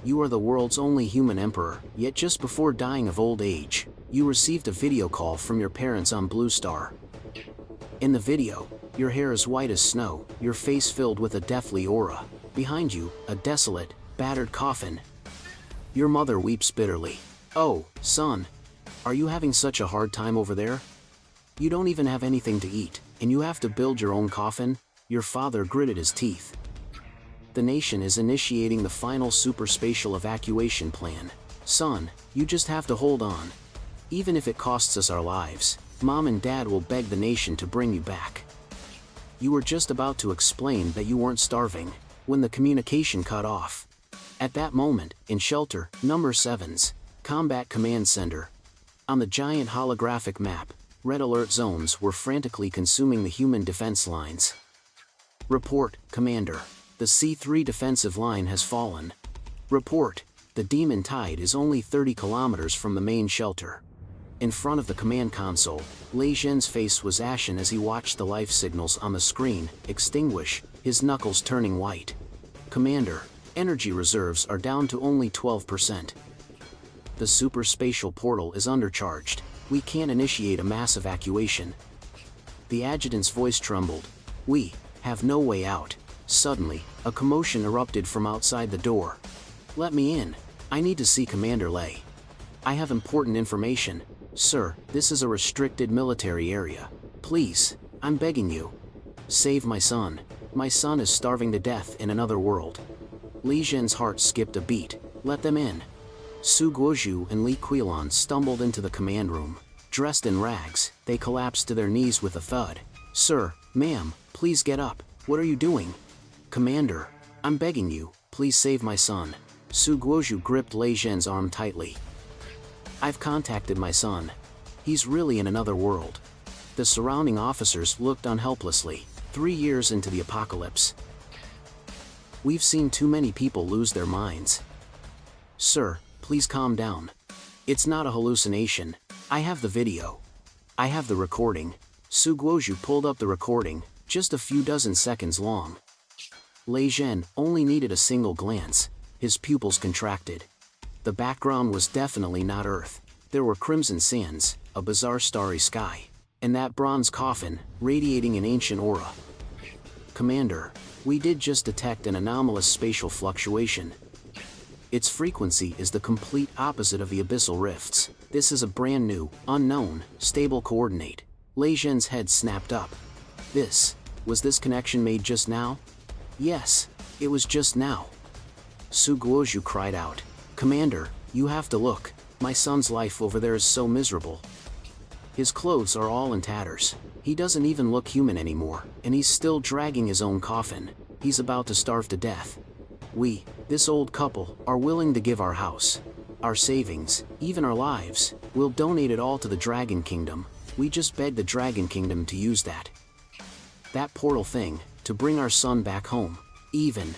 You are the world's only human emperor, yet just before dying of old age, you received a video call from your parents on Blue Star. In the video, your hair is white as snow, your face filled with a deathly aura. Behind you, a desolate, battered coffin. Your mother weeps bitterly. "Oh, son, are you having such a hard time over there? You don't even have anything to eat, and you have to build your own coffin?" Your father gritted his teeth. The nation is initiating the final superspatial evacuation plan. "Son, you just have to hold on. Even if it costs us our lives, Mom and Dad will beg the nation to bring you back." You were just about to explain that you weren't starving, when the communication cut off. At that moment, in Shelter Number 7's Combat Command Center, on the giant holographic map, red alert zones were frantically consuming the human defense lines. "Report, Commander. The C3 defensive line has fallen." "Report, the Demon Tide is only 30 kilometers from the main shelter." In front of the command console, Lei Zhen's face was ashen as he watched the life signals on the screen extinguish, his knuckles turning white. "Commander, energy reserves are down to only 12%. The superspatial portal is undercharged. We can't initiate a mass evacuation." The adjutant's voice trembled. "We have no way out." Suddenly, a commotion erupted from outside the door. "Let me in. I need to see Commander Lei. I have important information." "Sir, this is a restricted military area. Please, I'm begging you. Save my son. My son is starving to death in another world." Li Zhen's heart skipped a beat. "Let them in." Su Guozhu and Li Qilan stumbled into the command room. Dressed in rags, they collapsed to their knees with a thud. "Sir, ma'am, please get up. What are you doing?" "Commander, I'm begging you, please save my son." Su Guozhu gripped Lei Zhen's arm tightly. "I've contacted my son. He's really in another world." The surrounding officers looked on helplessly. 3 years into the apocalypse. "We've seen too many people lose their minds." "Sir, please calm down. It's not a hallucination. I have the video. I have the recording." Su Guozhu pulled up the recording, just a few dozen seconds long. Lei Zhen only needed a single glance. His pupils contracted. The background was definitely not Earth. There were crimson sands, a bizarre starry sky, and that bronze coffin, radiating an ancient aura. "Commander, we did just detect an anomalous spatial fluctuation. Its frequency is the complete opposite of the abyssal rifts. This is a brand new, unknown, stable coordinate." Lei Zhen's head snapped up. Was this connection made just now?" "Yes, it was just now." Su Guozhu cried out. "Commander, you have to look. My son's life over there is so miserable. His clothes are all in tatters. He doesn't even look human anymore, and he's still dragging his own coffin. He's about to starve to death. We, this old couple, are willing to give our house, our savings, even our lives. We'll donate it all to the Dragon Kingdom. We just beg the Dragon Kingdom to use that portal thing, to bring our son back home. Even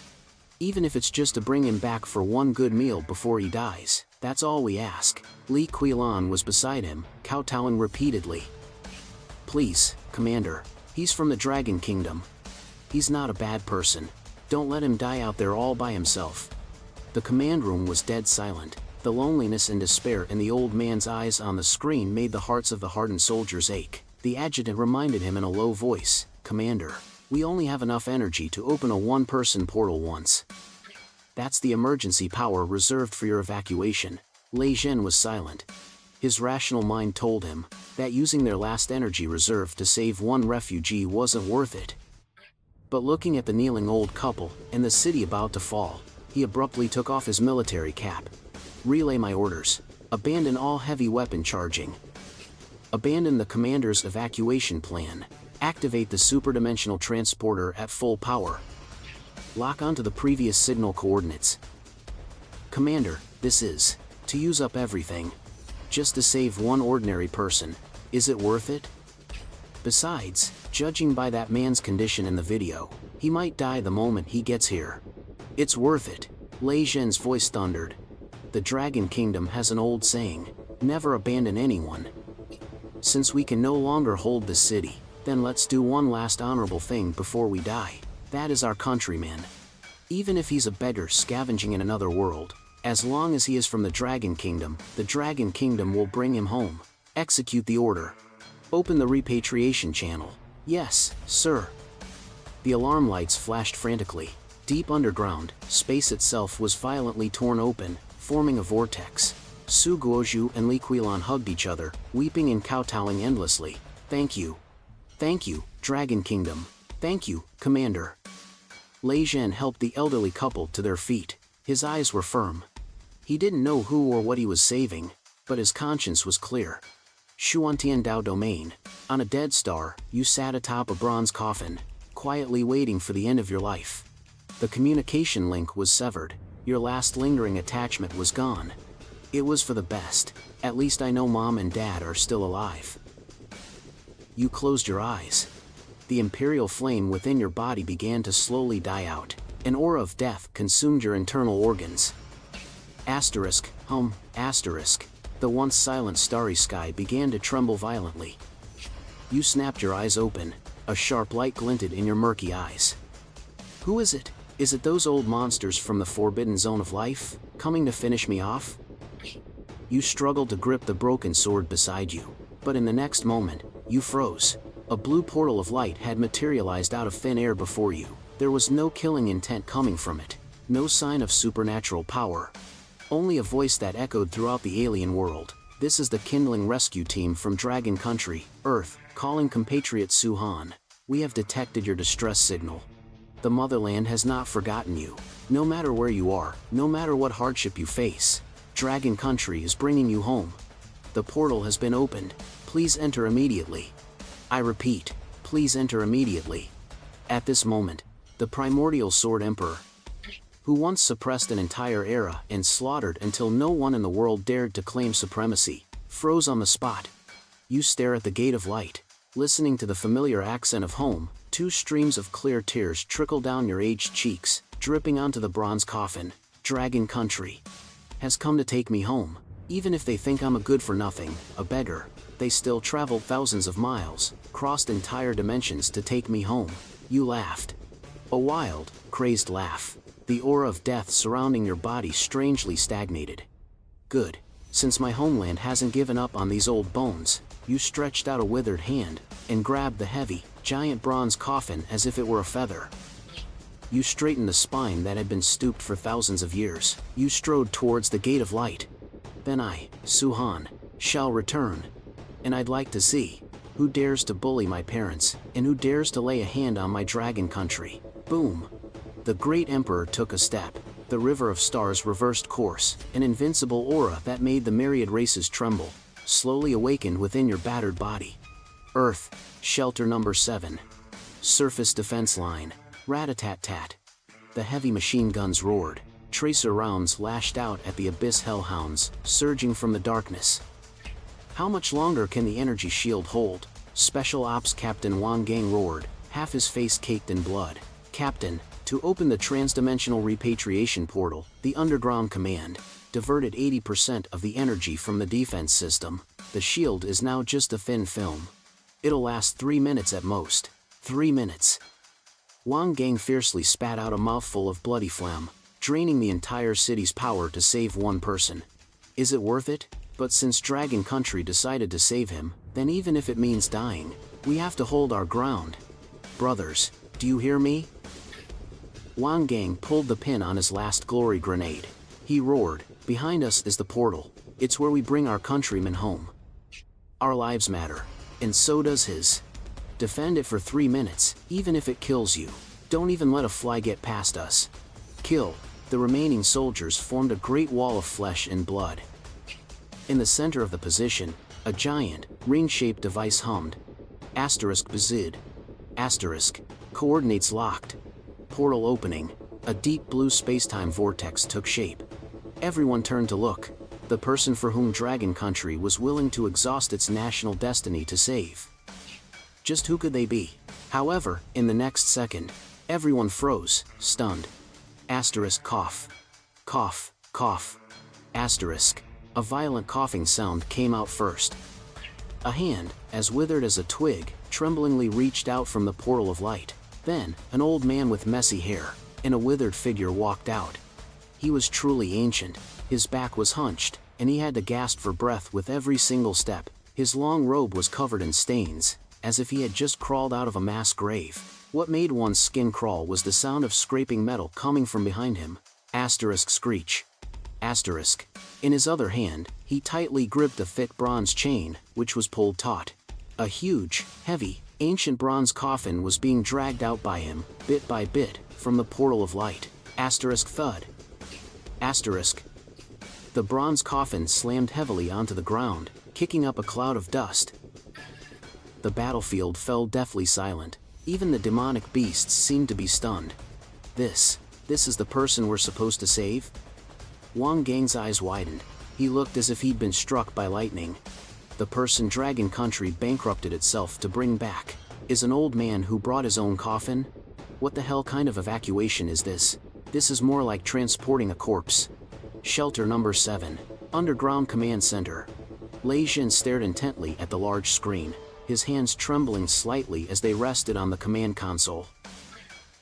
if it's just to bring him back for one good meal before he dies. That's all we ask." Li Qilan was beside him, kowtowing repeatedly. "Please, Commander, he's from the Dragon Kingdom. He's not a bad person. Don't let him die out there all by himself." The command room was dead silent. The loneliness and despair in the old man's eyes on the screen made the hearts of the hardened soldiers ache. The adjutant reminded him in a low voice, "Commander, we only have enough energy to open a one-person portal once. That's the emergency power reserved for your evacuation." Lei Zhen was silent. His rational mind told him that using their last energy reserve to save one refugee wasn't worth it. But looking at the kneeling old couple and the city about to fall, he abruptly took off his military cap. "Relay my orders. Abandon all heavy weapon charging. Abandon the commander's evacuation plan. Activate the superdimensional transporter at full power. Lock onto the previous signal coordinates. Commander, this is to use up everything. Just to save one ordinary person. Is it worth it? Besides, judging by that man's condition in the video, he might die the moment he gets here. It's worth it." Lei Zhen's voice thundered. "The Dragon Kingdom has an old saying, never abandon anyone. Since we can no longer hold this city, then let's do one last honorable thing before we die. That is our countryman. Even if he's a beggar scavenging in another world, As long as he is from the Dragon Kingdom, the Dragon Kingdom will bring him home. Execute the order. Open the repatriation channel. Yes, sir. The alarm lights flashed frantically. Deep underground, space itself was violently torn open, forming a vortex. Su Guozhu and Li Qilan hugged each other, weeping and kowtowing endlessly. Thank you. Thank you, Dragon Kingdom. Thank you, Commander. Lei Zhen helped the elderly couple to their feet. His eyes were firm. He didn't know who or what he was saving, but his conscience was clear. Xuantian Dao Domain. On a dead star, you sat atop a bronze coffin, quietly waiting for the end of your life. The communication link was severed. Your last lingering attachment was gone. It was for the best. At least I know Mom and Dad are still alive. You closed your eyes. The imperial flame within your body began to slowly die out. An aura of death consumed your internal organs. Asterisk, asterisk. The once silent starry sky began to tremble violently. You snapped your eyes open. A sharp light glinted in your murky eyes. Who is it? Is it those old monsters from the Forbidden Zone of Life, coming to finish me off? You struggled to grip the broken sword beside you, but in the next moment, you froze. A blue portal of light had materialized out of thin air before you. There was no killing intent coming from it. No sign of supernatural power. Only a voice that echoed throughout the alien world. This is the Kindling Rescue Team from Dragon Country, Earth, calling compatriot Su-Han. We have detected your distress signal. The motherland has not forgotten you. No matter where you are, no matter what hardship you face, Dragon Country is bringing you home. The portal has been opened. Please enter immediately. I repeat, please enter immediately. At this moment, the primordial Sword Emperor, who once suppressed an entire era and slaughtered until no one in the world dared to claim supremacy, froze on the spot. You stare at the gate of light, listening to the familiar accent of home. Two streams of clear tears trickle down your aged cheeks, dripping onto the bronze coffin. Dragon Country has come to take me home. Even if they think I'm a good-for-nothing, a beggar, they still traveled thousands of miles, crossed entire dimensions to take me home. You laughed. A wild, crazed laugh. The aura of death surrounding your body strangely stagnated. Good. Since my homeland hasn't given up on these old bones, you stretched out a withered hand, and grabbed the heavy, giant bronze coffin as if it were a feather. You straightened the spine that had been stooped for thousands of years. You strode towards the gate of light. Then I, Su-Han, shall return. And I'd like to see who dares to bully my parents, and who dares to lay a hand on my Dragon Country. Boom. The great emperor took a step. The river of stars reversed course. An invincible aura that made the myriad races tremble, slowly awakened within your battered body. Earth, shelter number 7. Surface defense line. Rat-a-tat-tat. The heavy machine guns roared. Tracer rounds lashed out at the abyss hellhounds, surging from the darkness. How much longer can the energy shield hold? Special Ops Captain Wang Gang roared, half his face caked in blood. Captain, to open the transdimensional repatriation portal, the underground command diverted 80% of the energy from the defense system. The shield is now just a thin film. It'll last 3 minutes at most. 3 minutes. Wang Gang fiercely spat out a mouthful of bloody phlegm, draining the entire city's power to save one person. Is it worth it? But since Dragon Country decided to save him, then even if it means dying, we have to hold our ground. Brothers, do you hear me? Wang Gang pulled the pin on his last glory grenade. He roared, behind us is the portal. It's where we bring our countrymen home. Our lives matter, and so does his. Defend it for 3 minutes, even if it kills you. Don't even let a fly get past us. Kill. The remaining soldiers formed a great wall of flesh and blood. In the center of the position, a giant, ring-shaped device hummed. Asterisk Bazid. Asterisk. Coordinates locked. Portal opening. A deep blue spacetime vortex took shape. Everyone turned to look. The person for whom Dragon Country was willing to exhaust its national destiny to save. Just who could they be? However, in the next second, everyone froze, stunned. Asterisk cough. Cough, cough. Asterisk. A violent coughing sound came out first. A hand, as withered as a twig, tremblingly reached out from the portal of light. Then, an old man with messy hair and a withered figure walked out. He was truly ancient, his back was hunched, and he had to gasp for breath with every single step. His long robe was covered in stains, as if he had just crawled out of a mass grave. What made one's skin crawl was the sound of scraping metal coming from behind him. Asterisk screech. Asterisk. In his other hand, he tightly gripped a thick bronze chain, which was pulled taut. A huge, heavy, ancient bronze coffin was being dragged out by him, bit by bit, from the portal of light. Asterisk thud. Asterisk. The bronze coffin slammed heavily onto the ground, kicking up a cloud of dust. The battlefield fell deathly silent. Even the demonic beasts seemed to be stunned. This is the person we're supposed to save? Wang Gang's eyes widened. He looked as if he'd been struck by lightning. The person Dragon Country bankrupted itself to bring back is an old man who brought his own coffin? What the hell kind of evacuation is this? This is more like transporting a corpse. Shelter number 7. Underground Command Center. Lei Jin stared intently at the large screen, his hands trembling slightly as they rested on the command console.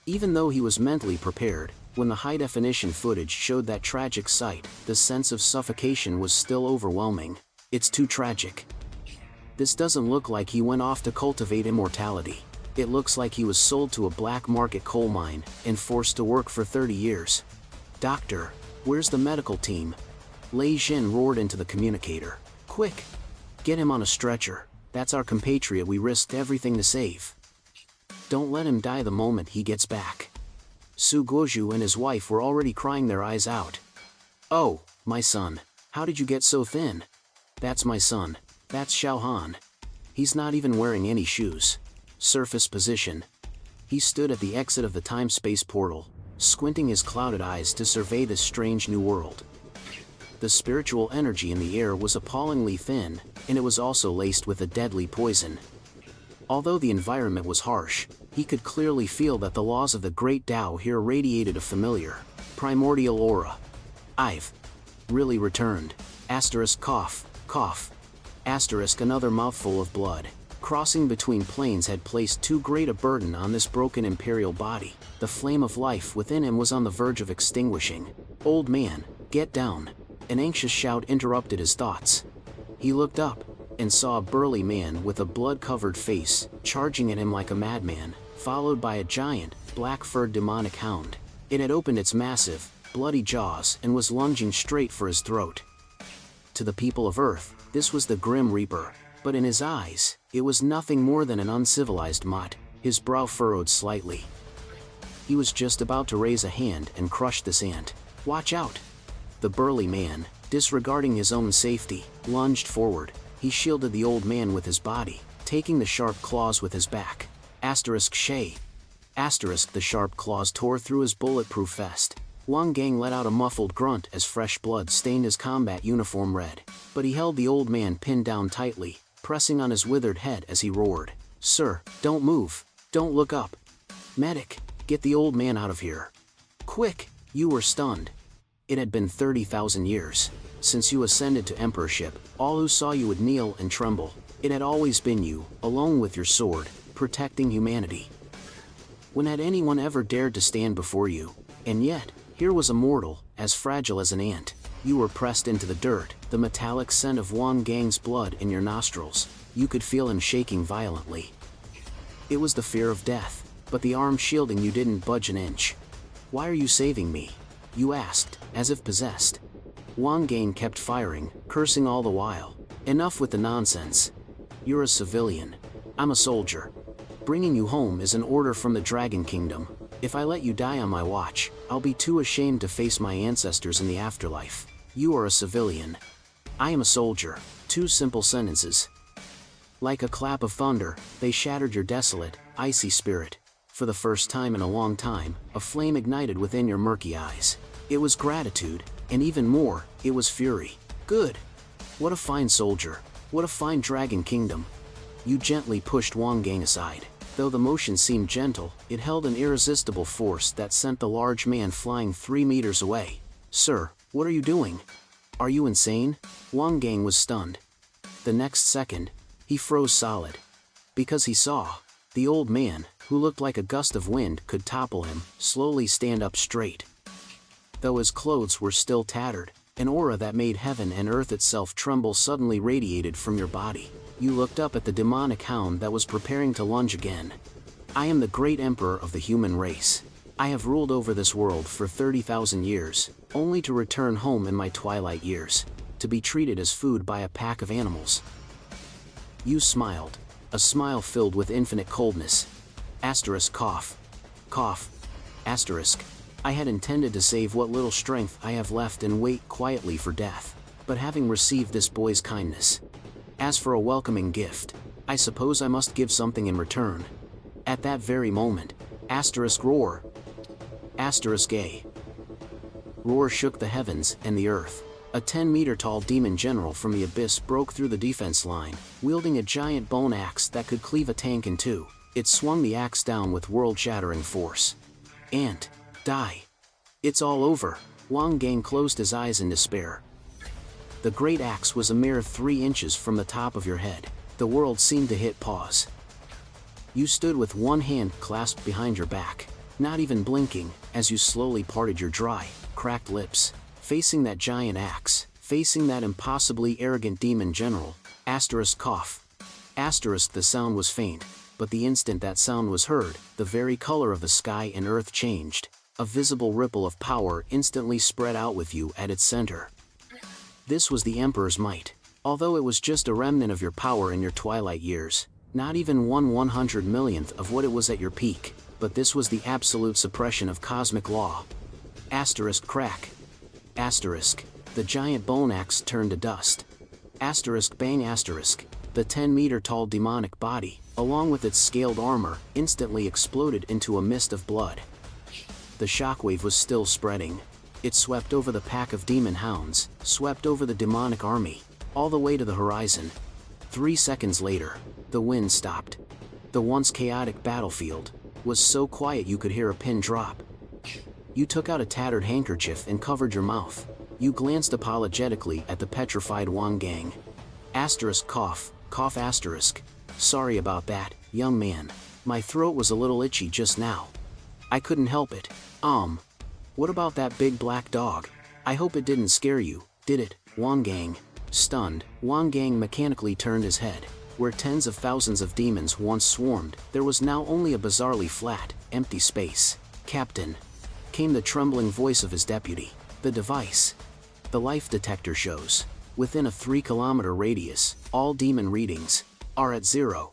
Even though he was mentally prepared, when the high-definition footage showed that tragic sight, the sense of suffocation was still overwhelming. It's too tragic. This doesn't look like he went off to cultivate immortality. It looks like he was sold to a black market coal mine and forced to work for 30 years. Doctor, where's the medical team? Lei Jin roared into the communicator. Quick! Get him on a stretcher. That's our compatriot we risked everything to save. Don't let him die the moment he gets back. Su Guozhu and his wife were already crying their eyes out. Oh, my son. How did you get so thin? That's my son. That's Xiao Han. He's not even wearing any shoes. Surface position. He stood at the exit of the time-space portal, squinting his clouded eyes to survey this strange new world. The spiritual energy in the air was appallingly thin, and it was also laced with a deadly poison. Although the environment was harsh, he could clearly feel that the laws of the great Tao here radiated a familiar, primordial aura. I've really returned. Asterisk cough, cough. Asterisk another mouthful of blood. Crossing between planes had placed too great a burden on this broken imperial body. The flame of life within him was on the verge of extinguishing. Old man, get down. An anxious shout interrupted his thoughts. He looked up, and saw a burly man with a blood-covered face, charging at him like a madman, followed by a giant, black-furred demonic hound. It had opened its massive, bloody jaws and was lunging straight for his throat. To the people of Earth, this was the Grim Reaper, but in his eyes, it was nothing more than an uncivilized mutt. His brow furrowed slightly. He was just about to raise a hand and crush this ant. Watch out! The burly man, disregarding his own safety, lunged forward. He shielded the old man with his body, taking the sharp claws with his back. Asterisk Shay. Asterisk the sharp claws tore through his bulletproof vest. Wang Gang let out a muffled grunt as fresh blood stained his combat uniform red, but he held the old man pinned down tightly, pressing on his withered head as he roared. Sir, don't move. Don't look up. Medic, get the old man out of here. Quick! You were stunned. It had been 30,000 years since you ascended to emperorship. All who saw you would kneel and tremble. It had always been you, alone with your sword, protecting humanity. When had anyone ever dared to stand before you? And yet, here was a mortal, as fragile as an ant. You were pressed into the dirt, the metallic scent of Wang Gang's blood in your nostrils. You could feel him shaking violently. It was the fear of death, but the arm shielding you didn't budge an inch. Why are you saving me? You asked, as if possessed. Wang Gang kept firing, cursing all the while. Enough with the nonsense. You're a civilian. I'm a soldier. Bringing you home is an order from the Dragon Kingdom. If I let you die on my watch, I'll be too ashamed to face my ancestors in the afterlife. You are a civilian. I am a soldier. 2 simple sentences. Like a clap of thunder, they shattered your desolate, icy spirit. For the first time in a long time, a flame ignited within your murky eyes. It was gratitude, and even more, it was fury. Good. What a fine soldier. What a fine Dragon Kingdom. You gently pushed Wang Gang aside. Though the motion seemed gentle, it held an irresistible force that sent the large man flying 3 meters away. Sir, what are you doing? Are you insane? Wang Gang was stunned. The next second, he froze solid. Because he saw, the old man, who looked like a gust of wind, could topple him, slowly stand up straight. Though his clothes were still tattered, an aura that made heaven and earth itself tremble suddenly radiated from your body. You looked up at the demonic hound that was preparing to lunge again. I am the great emperor of the human race. I have ruled over this world for 30,000 years, only to return home in my twilight years, to be treated as food by a pack of animals. You smiled, a smile filled with infinite coldness. Asterisk cough. Cough. Asterisk. I had intended to save what little strength I have left and wait quietly for death, but having received this boy's kindness. As for a welcoming gift, I suppose I must give something in return. At that very moment, asterisk roar. Asterisk A. Roar shook the heavens and the earth. A 10-meter-tall demon general from the abyss broke through the defense line, wielding a giant bone axe that could cleave a tank in two. It swung the axe down with world-shattering force. And die. It's all over. Wang Gang closed his eyes in despair. The great axe was a mere 3 inches from the top of your head. The world seemed to hit pause. You stood with one hand clasped behind your back, not even blinking, as you slowly parted your dry, cracked lips, facing that giant axe, facing that impossibly arrogant demon general. Asterisk cough. Asterisk the sound was faint, but the instant that sound was heard, the very color of the sky and earth changed. A visible ripple of power instantly spread out with you at its center. This was the Emperor's might. Although it was just a remnant of your power in your twilight years, not even 1/100 millionth of what it was at your peak, but this was the absolute suppression of cosmic law. Asterisk crack. Asterisk. The giant bone axe turned to dust. Asterisk bang asterisk. The 10-meter-tall demonic body, along with its scaled armor, instantly exploded into a mist of blood. The shockwave was still spreading. It swept over the pack of demon hounds, swept over the demonic army, all the way to the horizon. 3 seconds later, the wind stopped. The once chaotic battlefield was so quiet you could hear a pin drop. You took out a tattered handkerchief and covered your mouth. You glanced apologetically at the petrified Wang Gang. Asterisk cough, cough asterisk. Sorry about that, young man. My throat was a little itchy just now. I couldn't help it. What about that big black dog? I hope it didn't scare you, did it, Wang Gang? Stunned, Wang Gang mechanically turned his head. Where tens of thousands of demons once swarmed, there was now only a bizarrely flat, empty space. Captain. Came the trembling voice of his deputy. The device. The life detector shows. Within a 3-kilometer radius, all demon readings are at 0.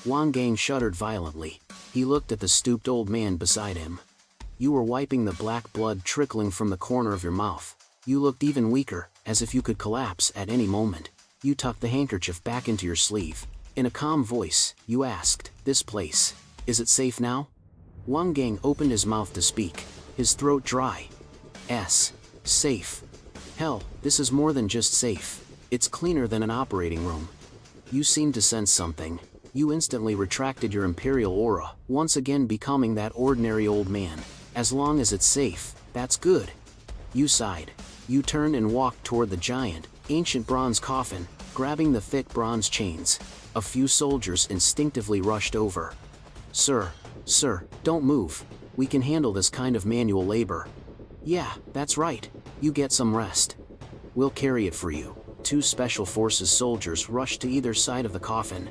Wang Gang shuddered violently. He looked at the stooped old man beside him. You were wiping the black blood trickling from the corner of your mouth. You looked even weaker, as if you could collapse at any moment. You tucked the handkerchief back into your sleeve. In a calm voice, you asked, "This place, is it safe now?" Wang Gang opened his mouth to speak, his throat dry. Safe. Hell, this is more than just safe. It's cleaner than an operating room. You seemed to sense something. You instantly retracted your imperial aura, once again becoming that ordinary old man. As long as it's safe, that's good. You sighed. You turned and walked toward the giant, ancient bronze coffin, grabbing the thick bronze chains. A few soldiers instinctively rushed over. Sir, don't move. We can handle this kind of manual labor." "Yeah, that's right. You get some rest. We'll carry it for you." 2 special forces soldiers rushed to either side of the coffin.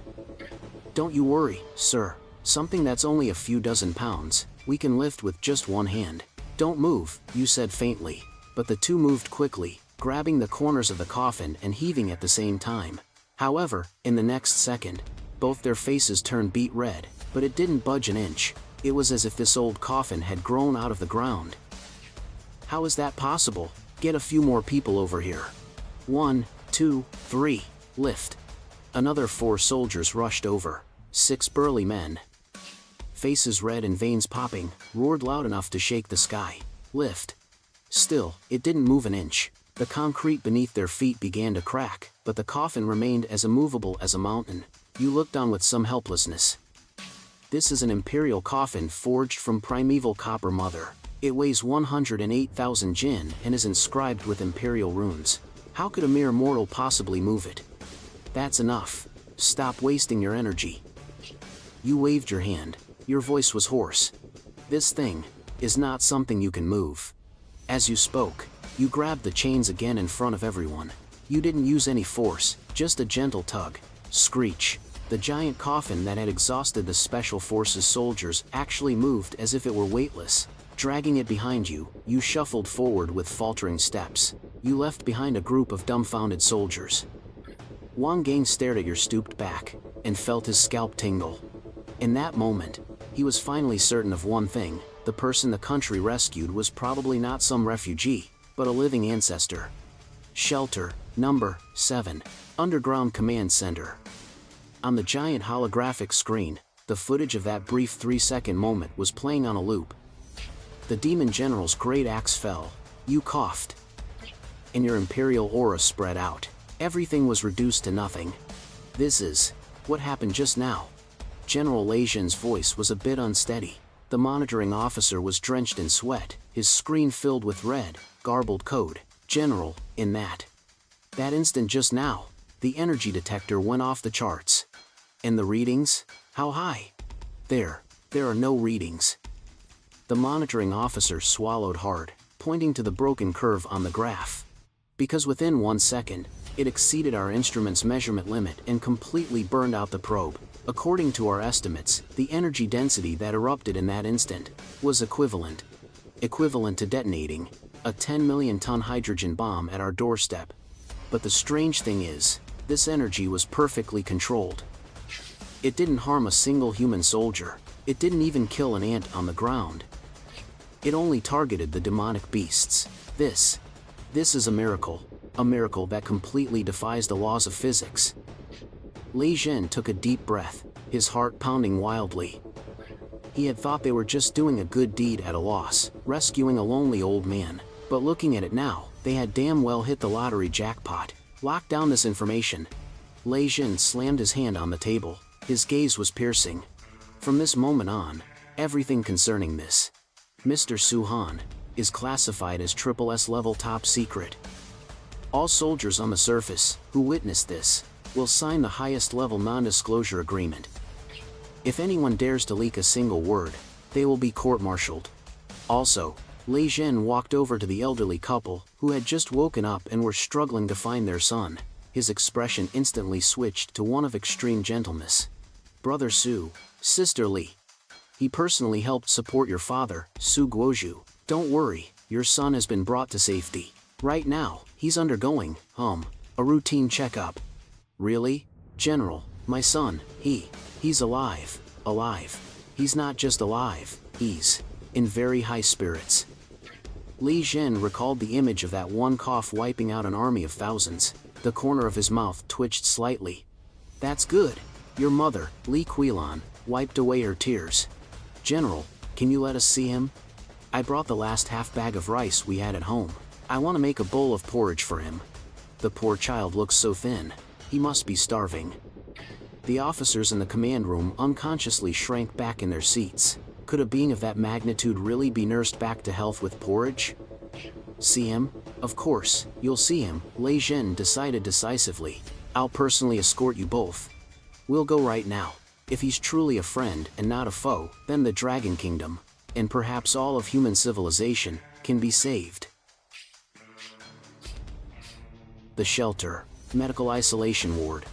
"Don't you worry, sir. Something that's only a few dozen pounds, we can lift with just one hand." "Don't move," you said faintly, but the 2 moved quickly, grabbing the corners of the coffin and heaving at the same time. However, in the next second, both their faces turned beet red, but it didn't budge an inch. It was as if this old coffin had grown out of the ground. "How is that possible? Get a few more people over here." 1, 2, 3, lift. Another 4 soldiers rushed over. 6 burly men, faces red and veins popping, roared loud enough to shake the sky. "Lift." Still, it didn't move an inch. The concrete beneath their feet began to crack, but the coffin remained as immovable as a mountain. You looked on with some helplessness. This is an imperial coffin forged from primeval copper mother. It weighs 108,000 jin and is inscribed with imperial runes. How could a mere mortal possibly move it? "That's enough. Stop wasting your energy." You waved your hand. Your voice was hoarse. "This thing is not something you can move. As you spoke, you grabbed the chains again in front of everyone. You didn't use any force, just a gentle tug. Screech. The giant coffin that had exhausted the Special Forces soldiers actually moved as if it were weightless. Dragging it behind you, you shuffled forward with faltering steps. You left behind a group of dumbfounded soldiers. Wang Gang stared at your stooped back, and felt his scalp tingle. In that moment, he was finally certain of one thing: the person the country rescued was probably not some refugee, but a living ancestor. Shelter, number 7, Underground Command Center. On the giant holographic screen, the footage of that brief 3-second moment was playing on a loop. The Demon General's great axe fell. You coughed. And your Imperial aura spread out. Everything was reduced to nothing. This is what happened just now. General Lei Zhen's voice was a bit unsteady. The monitoring officer was drenched in sweat, his screen filled with red, garbled code. General, in that instant just now, the energy detector went off the charts. And the readings? How high? There are no readings. The monitoring officer swallowed hard, pointing to the broken curve on the graph. Because within 1 second, it exceeded our instrument's measurement limit and completely burned out the probe. According to our estimates, the energy density that erupted in that instant was equivalent to detonating a 10 million ton hydrogen bomb at our doorstep. But the strange thing is, this energy was perfectly controlled. It didn't harm a single human soldier. It didn't even kill an ant on the ground. It only targeted the demonic beasts. This is a miracle that completely defies the laws of physics. Lei Zhen took a deep breath, his heart pounding wildly. He had thought they were just doing a good deed at a loss, rescuing a lonely old man. But looking at it now, they had damn well hit the lottery jackpot. Lock down this information. Lei Zhen slammed his hand on the table. His gaze was piercing. From this moment on, everything concerning this Mr. Su Han is classified as SSS level top secret. All soldiers on the surface who witness this will sign the highest level non-disclosure agreement. If anyone dares to leak a single word, they will be court-martialed. Also, Lei Zhen walked over to the elderly couple who had just woken up and were struggling to find their son. His expression instantly switched to one of extreme gentleness. Brother Su, Sister Li. He personally helped support your father, Su Guozhu. Don't worry, your son has been brought to safety. Right now, he's undergoing, a routine checkup. Really? General, my son, he's alive. He's not just alive, he's in very high spirits. Lei Zhen recalled the image of that one cough wiping out an army of thousands. The corner of his mouth twitched slightly. That's good. Your mother, Li Qilan, wiped away her tears. General, can you let us see him? I brought the last half bag of rice we had at home. I want to make a bowl of porridge for him. The poor child looks so thin. He must be starving. The officers in the command room unconsciously shrank back in their seats. Could a being of that magnitude really be nursed back to health with porridge? See him? Of course, you'll see him, Lei Zhen decided decisively. I'll personally escort you both. We'll go right now. If he's truly a friend and not a foe, then the Dragon Kingdom, and perhaps all of human civilization, can be saved. The shelter, medical isolation ward.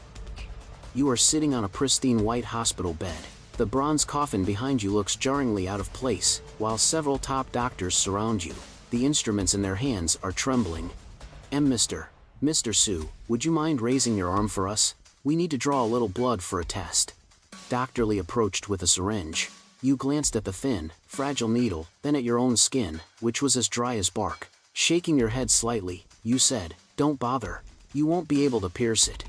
You are sitting on a pristine white hospital bed. The bronze coffin behind you looks jarringly out of place, while several top doctors surround you. The instruments in their hands are trembling. Mr. Su, would you mind raising your arm for us? We need to draw a little blood for a test. Dr. Li approached with a syringe. You glanced at the thin, fragile needle, then at your own skin, which was as dry as bark. Shaking your head slightly, you said, "Don't bother. You won't be able to pierce it."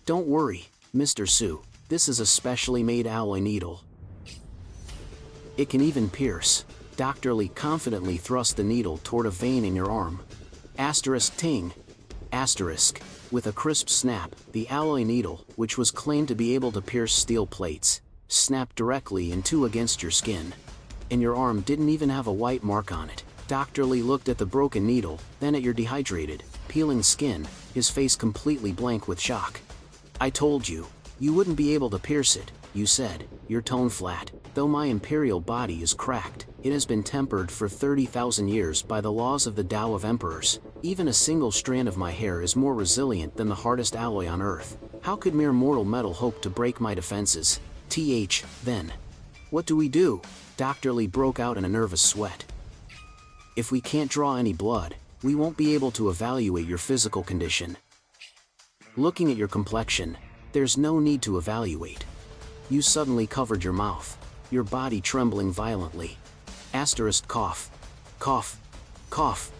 "Don't worry, Mr. Su. This is a specially made alloy needle. It can even pierce." Dr. Li confidently thrust the needle toward a vein in your arm. Ting. With a crisp snap, the alloy needle, which was claimed to be able to pierce steel plates, snapped directly in two against your skin. And your arm didn't even have a white mark on it. Dr. Li looked at the broken needle, then at your dehydrated, peeling skin, his face completely blank with shock. "I told you, you wouldn't be able to pierce it," you said, your tone flat. "Though my imperial body is cracked, It has been tempered for 30,000 years by the laws of the Tao of Emperors. Even a single strand of my hair is more resilient than the hardest alloy on Earth. How could mere mortal metal hope to break my defenses? Then. What do we do? Dr. Lee broke out in a nervous sweat. If we can't draw any blood, we won't be able to evaluate your physical condition. Looking at your complexion, there's no need to evaluate. You suddenly covered your mouth, your body trembling violently. Asterisk cough. Cough. Cough.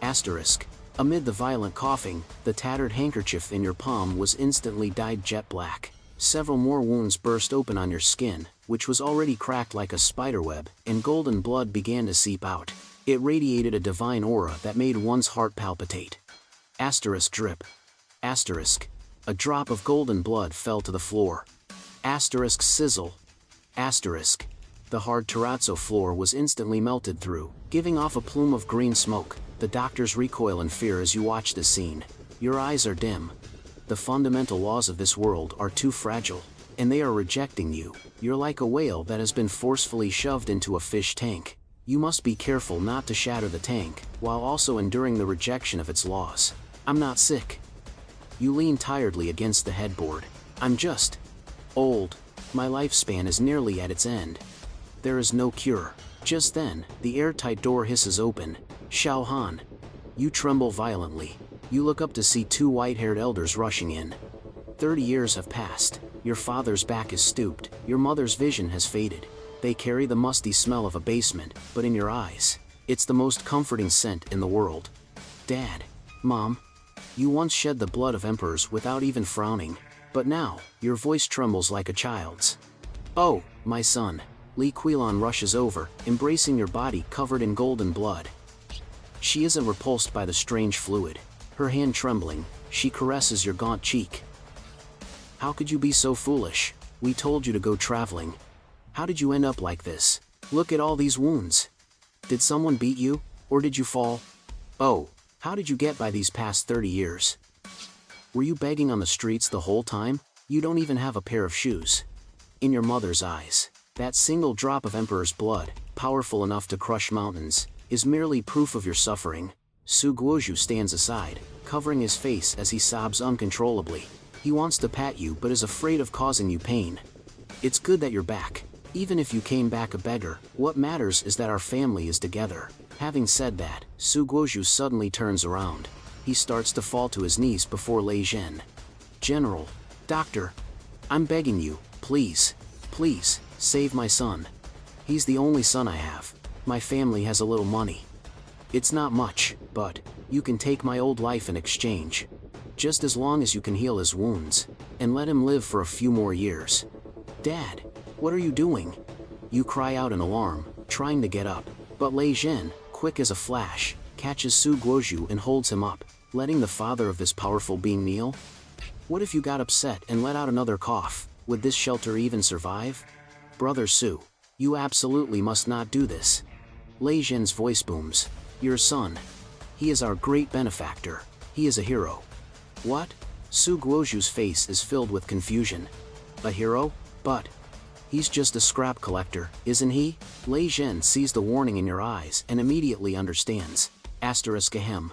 Asterisk. Amid the violent coughing, the tattered handkerchief in your palm was instantly dyed jet black. Several more wounds burst open on your skin, which was already cracked like a spiderweb, and golden blood began to seep out. It radiated a divine aura that made one's heart palpitate. Asterisk drip. Asterisk. A drop of golden blood fell to the floor. Asterisk sizzle. Asterisk. The hard terrazzo floor was instantly melted through, giving off a plume of green smoke. The doctors recoil in fear as you watch the scene. Your eyes are dim. The fundamental laws of this world are too fragile, and they are rejecting you. You're like a whale that has been forcefully shoved into a fish tank. You must be careful not to shatter the tank, while also enduring the rejection of its laws. I'm not sick. You lean tiredly against the headboard. I'm just old. My lifespan is nearly at its end. There is no cure. Just then, the airtight door hisses open. Xiao Han. You tremble violently. You look up to see two white-haired elders rushing in. 30 years have passed. Your father's back is stooped. Your mother's vision has faded. They carry the musty smell of a basement, but in your eyes, it's the most comforting scent in the world. Dad. Mom. You once shed the blood of emperors without even frowning, but now, your voice trembles like a child's. Oh, my son. Li Qilan rushes over, embracing your body covered in golden blood. She isn't repulsed by the strange fluid. Her hand trembling, she caresses your gaunt cheek. How could you be so foolish? We told you to go traveling. How did you end up like this? Look at all these wounds. Did someone beat you, or did you fall? Oh, how did you get by these past 30 years? Were you begging on the streets the whole time? You don't even have a pair of shoes. In your mother's eyes, that single drop of Emperor's blood, powerful enough to crush mountains, is merely proof of your suffering. Su Guozhu stands aside, covering his face as he sobs uncontrollably. He wants to pat you but is afraid of causing you pain. It's good that you're back. Even if you came back a beggar, what matters is that our family is together. Having said that, Su Guozhu suddenly turns around. He starts to fall to his knees before Lei Zhen. General, Doctor, I'm begging you, please, please, save my son. He's the only son I have. My family has a little money. It's not much, but you can take my old life in exchange. Just as long as you can heal his wounds, and let him live for a few more years. Dad, what are you doing? You cry out in alarm, trying to get up, but Lei Zhen, quick as a flash, catches Su Guozhu and holds him up, letting the father of this powerful being kneel. What if you got upset and let out another cough? Would this shelter even survive? Brother Su, you absolutely must not do this. Lei Zhen's voice booms. Your son. He is our great benefactor. He is a hero. What? Su Guozhu's face is filled with confusion. A hero? But he's just a scrap collector, isn't he? Lei Zhen sees the warning in your eyes and immediately understands. Asterisk ahem.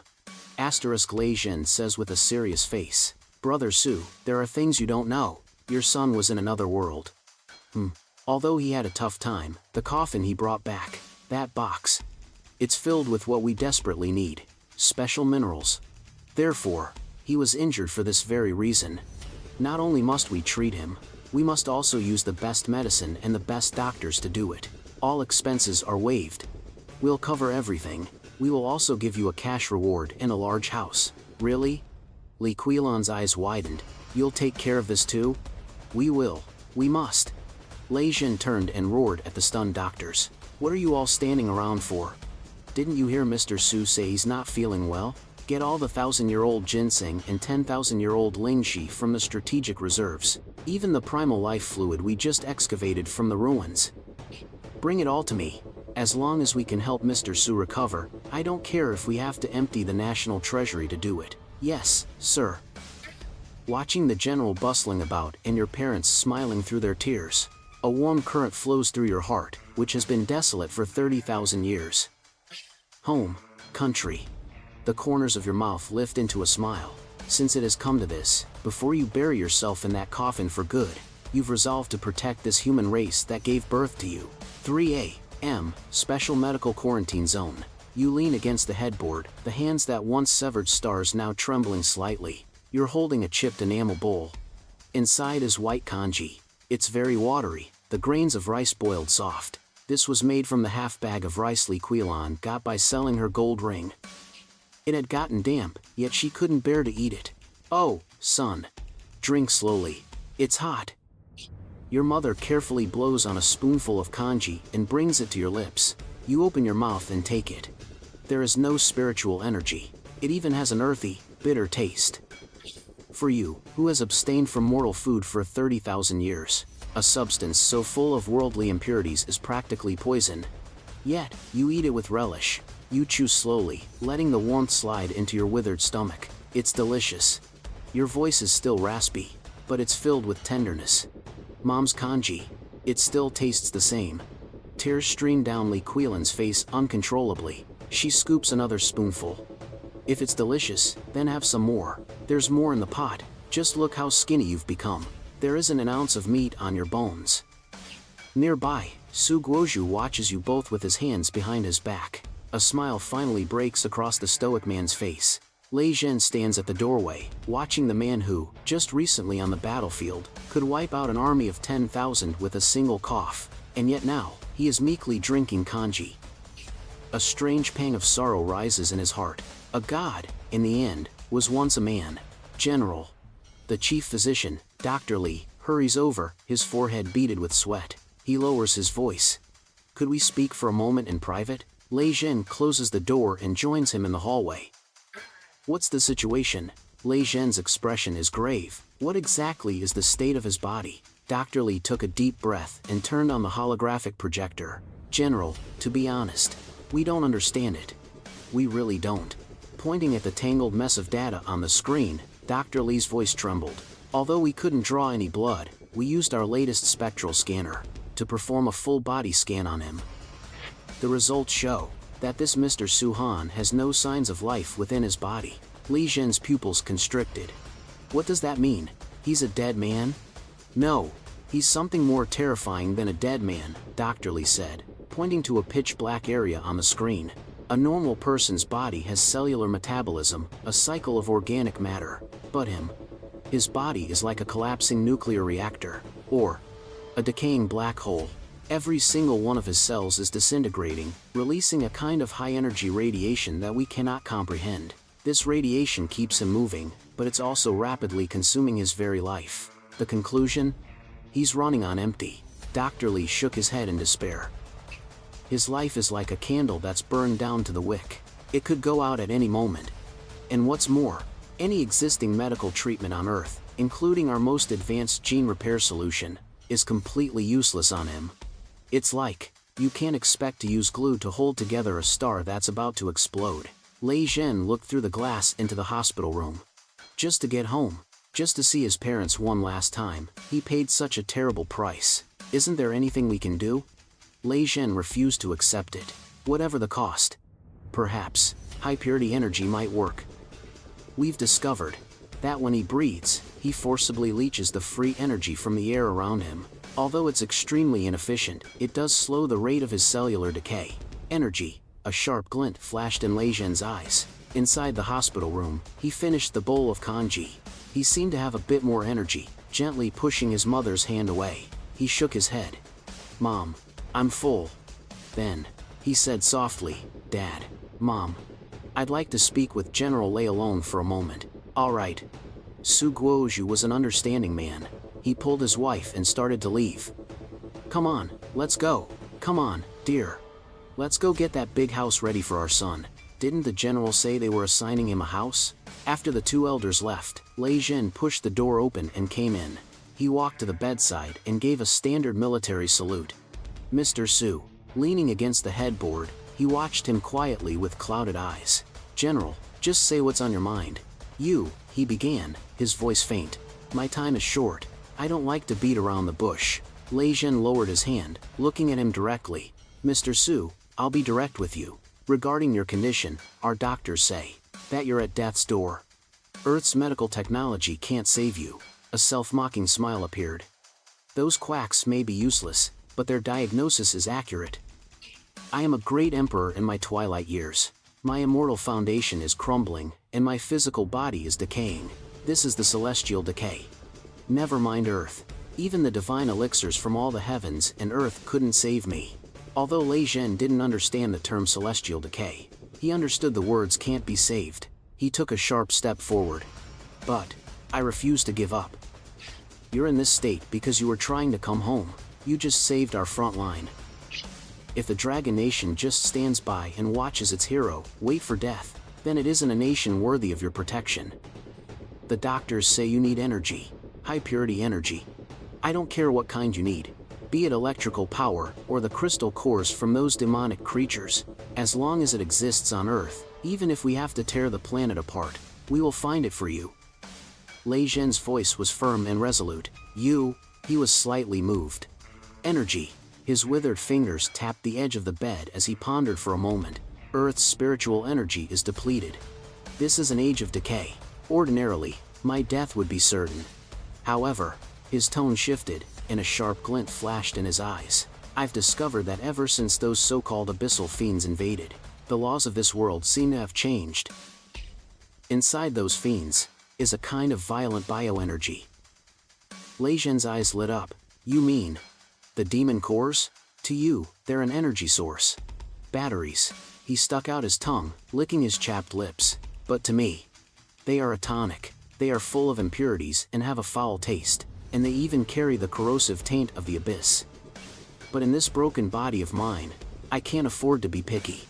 Asterisk Lei Zhen says with a serious face. Brother Su, there are things you don't know. Your son was in another world. Although he had a tough time, the coffin he brought back, that box, it's filled with what we desperately need. Special minerals. Therefore, he was injured for this very reason. Not only must we treat him, we must also use the best medicine and the best doctors to do it. All expenses are waived. We'll cover everything. We will also give you a cash reward and a large house. Really? Li Qilan's eyes widened. You'll take care of this too? We will. We must. Lei Zhen turned and roared at the stunned doctors. What are you all standing around for? Didn't you hear Mr. Su say he's not feeling well? Get all the 1,000-year-old ginseng and 10,000-year-old lingxi from the strategic reserves. Even the primal life fluid we just excavated from the ruins. Bring it all to me. As long as we can help Mr. Su recover, I don't care if we have to empty the national treasury to do it. Yes, sir. Watching the general bustling about and your parents smiling through their tears, a warm current flows through your heart. which has been desolate for 30,000 years. Home, country. The corners of your mouth lift into a smile. Since it has come to this, before you bury yourself in that coffin for good, you've resolved to protect this human race that gave birth to you. 3A, M, Special Medical Quarantine Zone. You lean against the headboard, the hands that once severed stars now trembling slightly. You're holding a chipped enamel bowl. Inside is white kanji. It's very watery, the grains of rice boiled soft. This was made from the half bag of rice Li Qilan got by selling her gold ring. It had gotten damp, yet she couldn't bear to eat it. Oh, son. Drink slowly. It's hot. Your mother carefully blows on a spoonful of kanji and brings it to your lips. You open your mouth and take it. There is no spiritual energy. It even has an earthy, bitter taste. For you, who has abstained from mortal food for 30,000 years, a substance so full of worldly impurities is practically poison. Yet, you eat it with relish. You chew slowly, letting the warmth slide into your withered stomach. It's delicious. Your voice is still raspy, but it's filled with tenderness. Mom's kanji. It still tastes the same. Tears stream down Li Qilan's face uncontrollably. She scoops another spoonful. If it's delicious, then have some more. There's more in the pot. Just look how skinny you've become. There isn't an ounce of meat on your bones. Nearby, Su Guozhu watches you both with his hands behind his back. A smile finally breaks across the stoic man's face. Lei Zhen stands at the doorway, watching the man who, just recently on the battlefield, could wipe out an army of 10,000 with a single cough, and yet now, he is meekly drinking kanji. A strange pang of sorrow rises in his heart. A god, in the end, was once a man. General. The chief physician, Dr. Li, hurries over, his forehead beaded with sweat. He lowers his voice. Could we speak for a moment in private? Lei Zhen closes the door and joins him in the hallway. What's the situation? Lei Zhen's expression is grave. What exactly is the state of his body? Dr. Li took a deep breath and turned on the holographic projector. General, to be honest, we don't understand it. We really don't. Pointing at the tangled mess of data on the screen, Dr. Li's voice trembled. Although we couldn't draw any blood, we used our latest spectral scanner to perform a full body scan on him. The results show that this Mr. Su-Han has no signs of life within his body. Li Zhen's pupils constricted. What does that mean? He's a dead man? No, he's something more terrifying than a dead man, Dr. Li said, pointing to a pitch-black area on the screen. A normal person's body has cellular metabolism, a cycle of organic matter, but his body is like a collapsing nuclear reactor, or a decaying black hole. Every single one of his cells is disintegrating, releasing a kind of high-energy radiation that we cannot comprehend. This radiation keeps him moving, but it's also rapidly consuming his very life. The conclusion? He's running on empty. Dr. Li shook his head in despair. His life is like a candle that's burned down to the wick. It could go out at any moment. And what's more, any existing medical treatment on Earth, including our most advanced gene repair solution, is completely useless on him. It's like, you can't expect to use glue to hold together a star that's about to explode. Lei Zhen looked through the glass into the hospital room. Just to get home, just to see his parents one last time, he paid such a terrible price. Isn't there anything we can do? Lei Zhen refused to accept it, whatever the cost. Perhaps, high-purity energy might work. We've discovered that when he breathes, he forcibly leaches the free energy from the air around him. Although it's extremely inefficient, it does slow the rate of his cellular decay. Energy, a sharp glint flashed in Lei Zhen's eyes. Inside the hospital room, he finished the bowl of kanji. He seemed to have a bit more energy, gently pushing his mother's hand away. He shook his head. Mom, I'm full. Then, he said softly, Dad, Mom, I'd like to speak with General Lei alone for a moment. All right. Su Guozhu was an understanding man. He pulled his wife and started to leave. Come on, let's go. Come on, dear. Let's go get that big house ready for our son. Didn't the general say they were assigning him a house? After the two elders left, Lei Zhen pushed the door open and came in. He walked to the bedside and gave a standard military salute. Mr. Su, leaning against the headboard, he watched him quietly with clouded eyes. General, just say what's on your mind. He began, his voice faint. My time is short. I don't like to beat around the bush. Lei Zhen lowered his hand, looking at him directly. Mr. Su, I'll be direct with you. Regarding your condition, our doctors say that you're at death's door. Earth's medical technology can't save you. A self-mocking smile appeared. Those quacks may be useless, but their diagnosis is accurate. I am a great emperor in my twilight years. My immortal foundation is crumbling, and my physical body is decaying. This is the celestial decay. Never mind Earth. Even the divine elixirs from all the heavens and Earth couldn't save me. Although Lei Zhen didn't understand the term celestial decay, he understood the words can't be saved. He took a sharp step forward. But I refuse to give up. You're in this state because you were trying to come home. You just saved our front line. If the Dragon Nation just stands by and watches its hero wait for death, then it isn't a nation worthy of your protection. The doctors say you need energy. High purity energy. I don't care what kind you need. Be it electrical power or the crystal cores from those demonic creatures. As long as it exists on Earth, even if we have to tear the planet apart, we will find it for you. Lei Zhen's voice was firm and resolute. He was slightly moved. Energy. His withered fingers tapped the edge of the bed as he pondered for a moment. Earth's spiritual energy is depleted. This is an age of decay. Ordinarily, my death would be certain. However, his tone shifted, and a sharp glint flashed in his eyes. I've discovered that ever since those so-called abyssal fiends invaded, the laws of this world seem to have changed. Inside those fiends is a kind of violent bioenergy. Lei Zhen's eyes lit up. You mean the demon cores? To you, they're an energy source. Batteries. He stuck out his tongue, licking his chapped lips. But to me, they are a tonic. They are full of impurities and have a foul taste, and they even carry the corrosive taint of the abyss. But in this broken body of mine, I can't afford to be picky.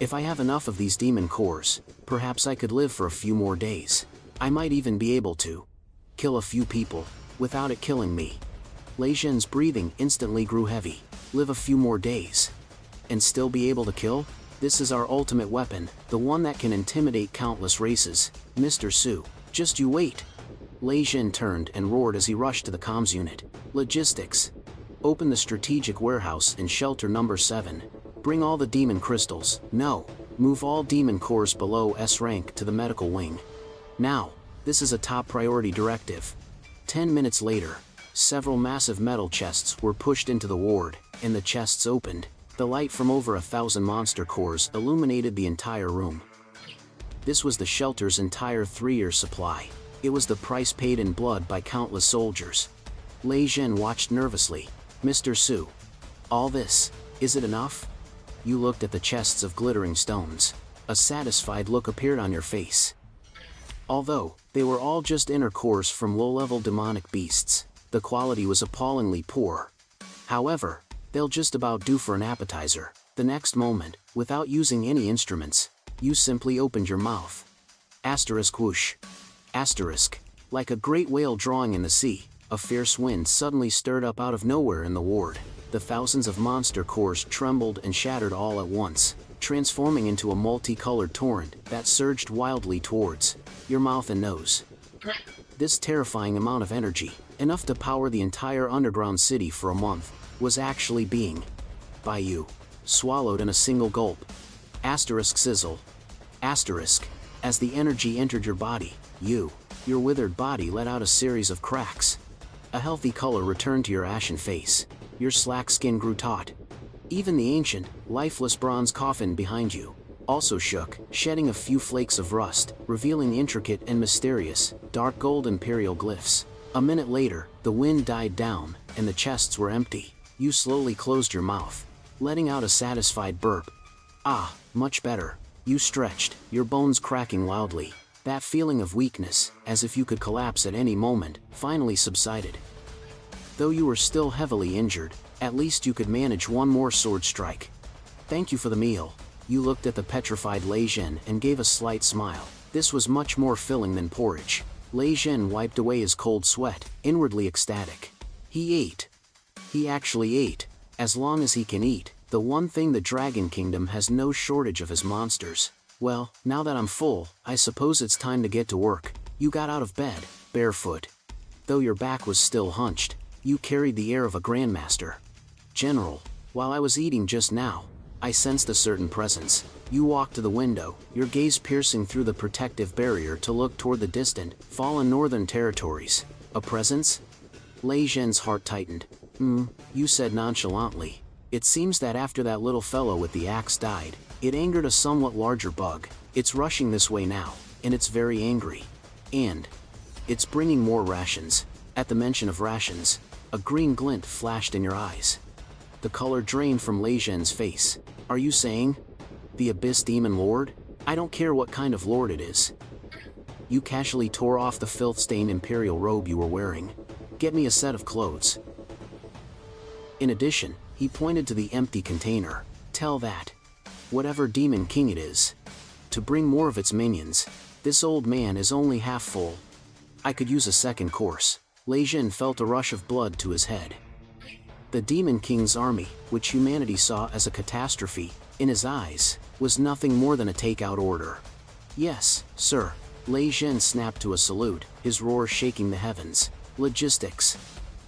If I have enough of these demon cores, perhaps I could live for a few more days. I might even be able to kill a few people without it killing me. Lei Zhen's breathing instantly grew heavy. Live a few more days and still be able to kill? This is our ultimate weapon, the one that can intimidate countless races. Mr. Su, just you wait. Lei Zhen turned and roared as he rushed to the comms unit. Logistics. Open the strategic warehouse in shelter number 7. Bring all the demon crystals. No. Move all demon cores below S rank to the medical wing. Now. This is a top priority directive. 10 minutes later, several massive metal chests were pushed into the ward, and the chests opened. The light from over 1,000 monster cores illuminated the entire room. This was the shelter's entire 3-year supply. It was the price paid in blood by countless soldiers. Lei Zhen watched nervously. Mr. Su, all this, is it enough? You looked at the chests of glittering stones. A satisfied look appeared on your face. Although, they were all just inner cores from low-level demonic beasts, the quality was appallingly poor. However, they'll just about do for an appetizer. The next moment, without using any instruments, you simply opened your mouth. Asterisk whoosh. Asterisk. Like a great whale drawing in the sea, a fierce wind suddenly stirred up out of nowhere in the ward. The thousands of monster cores trembled and shattered all at once, transforming into a multicolored torrent that surged wildly towards your mouth and nose. This terrifying amount of energy, enough to power the entire underground city for a month, was actually being, by you, swallowed in a single gulp. Asterisk sizzle. Asterisk. As the energy entered your body, your withered body let out a series of cracks. A healthy color returned to your ashen face. Your slack skin grew taut. Even the ancient, lifeless bronze coffin behind you also shook, shedding a few flakes of rust, revealing intricate and mysterious, dark gold imperial glyphs. A minute later, the wind died down, and the chests were empty. You slowly closed your mouth, letting out a satisfied burp. Ah, much better. You stretched, your bones cracking loudly. That feeling of weakness, as if you could collapse at any moment, finally subsided. Though you were still heavily injured, at least you could manage one more sword strike. Thank you for the meal. You looked at the petrified Lei Zhen and gave a slight smile. This was much more filling than porridge. Lei Zhen wiped away his cold sweat, inwardly ecstatic. He ate. He actually ate. As long as he can eat, the one thing the Dragon Kingdom has no shortage of is monsters. Well, now that I'm full, I suppose it's time to get to work. You got out of bed, barefoot. Though your back was still hunched, You carried the air of a grandmaster. General, while I was eating just now, I sensed a certain presence. You walked to the window, your gaze piercing through the protective barrier to look toward the distant, fallen northern territories. A presence? Lei Zhen's heart tightened. You said nonchalantly. It seems that after that little fellow with the axe died, it angered a somewhat larger bug. It's rushing this way now, and it's very angry. And it's bringing more rations. At the mention of rations, a green glint flashed in your eyes. The color drained from Lei Zhen's face. Are you saying? The Abyss Demon Lord? I don't care what kind of lord it is. You casually tore off the filth-stained imperial robe you were wearing. Get me a set of clothes. In addition, he pointed to the empty container. Tell that, whatever demon king it is, to bring more of its minions. This old man is only half full. I could use a second course. Lei Zhen felt a rush of blood to his head. The Demon King's army, which humanity saw as a catastrophe, in his eyes, was nothing more than a takeout order. Yes, sir. Lei Zhen snapped to a salute, his roar shaking the heavens. Logistics.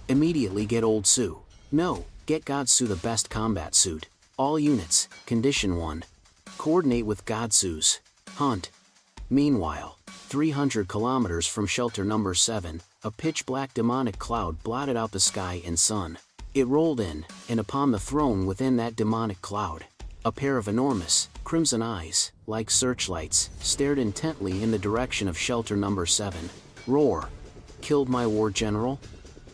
Immediately get Old Su. No, get God Su the best combat suit. All units, Condition 1. Coordinate with God Su's. Hunt. Meanwhile, 300 kilometers from shelter number 7, a pitch-black demonic cloud blotted out the sky and sun. It rolled in, and upon the throne within that demonic cloud, a pair of enormous, crimson eyes, like searchlights, stared intently in the direction of shelter number 7. Roar. Killed my war general?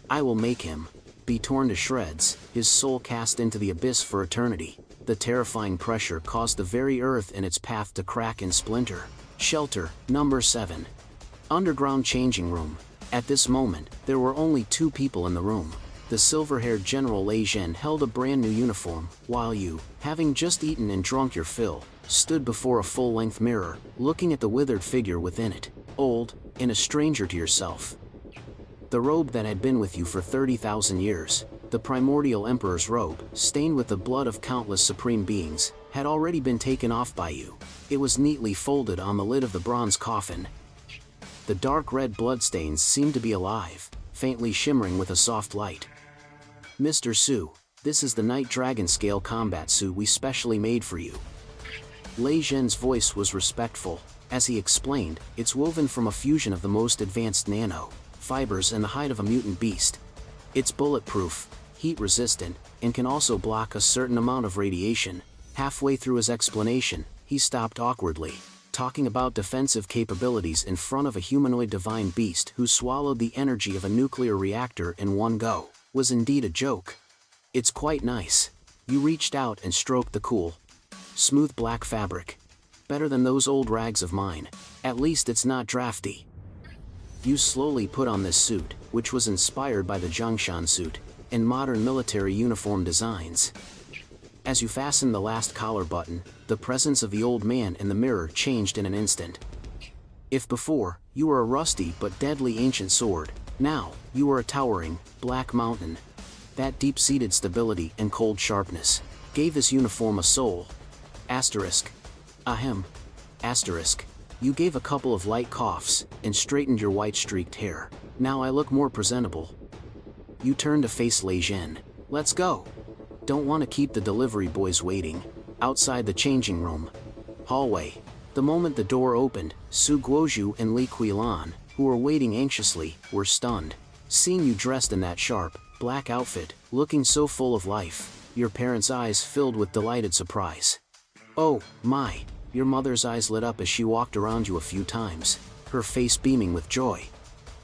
I will make him be torn to shreds, his soul cast into the abyss for eternity. The terrifying pressure caused the very earth in its path to crack and splinter. Shelter number 7. Underground changing room. At this moment, there were only 2 people in the room. The silver-haired General Lei Zhen held a brand new uniform, while you, having just eaten and drunk your fill, stood before a full-length mirror, looking at the withered figure within it, old, and a stranger to yourself. The robe that had been with you for 30,000 years, the primordial emperor's robe, stained with the blood of countless supreme beings, had already been taken off by you. It was neatly folded on the lid of the bronze coffin. The dark red bloodstains seemed to be alive, faintly shimmering with a soft light. Mr. Su, this is the Night Dragon scale combat suit we specially made for you. Lei Zhen's voice was respectful. As he explained, it's woven from a fusion of the most advanced nano fibers and the hide of a mutant beast. It's bulletproof, heat-resistant, and can also block a certain amount of radiation. Halfway through his explanation, he stopped awkwardly. Talking about defensive capabilities in front of a humanoid divine beast who swallowed the energy of a nuclear reactor in one go was indeed a joke. It's quite nice. You reached out and stroked the cool, smooth black fabric. Better than those old rags of mine. At least it's not drafty. You slowly put on this suit, which was inspired by the Zhongshan suit, and modern military uniform designs. As you fastened the last collar button, the presence of the old man in the mirror changed in an instant. If before, you were a rusty but deadly ancient sword, now, you were a towering, black mountain. That deep-seated stability and cold sharpness gave this uniform a soul. Asterisk. Ahem. Asterisk. You gave a couple of light coughs, and straightened your white-streaked hair. Now I look more presentable. You turned to face Lei Zhen. Let's go. Don't want to keep the delivery boys waiting. Outside the changing room. Hallway. The moment the door opened, Su Guozhu and Li Qilan, who were waiting anxiously, were stunned. Seeing you dressed in that sharp, black outfit, looking so full of life, your parents' eyes filled with delighted surprise. Oh, my! Your mother's eyes lit up as she walked around you a few times, her face beaming with joy.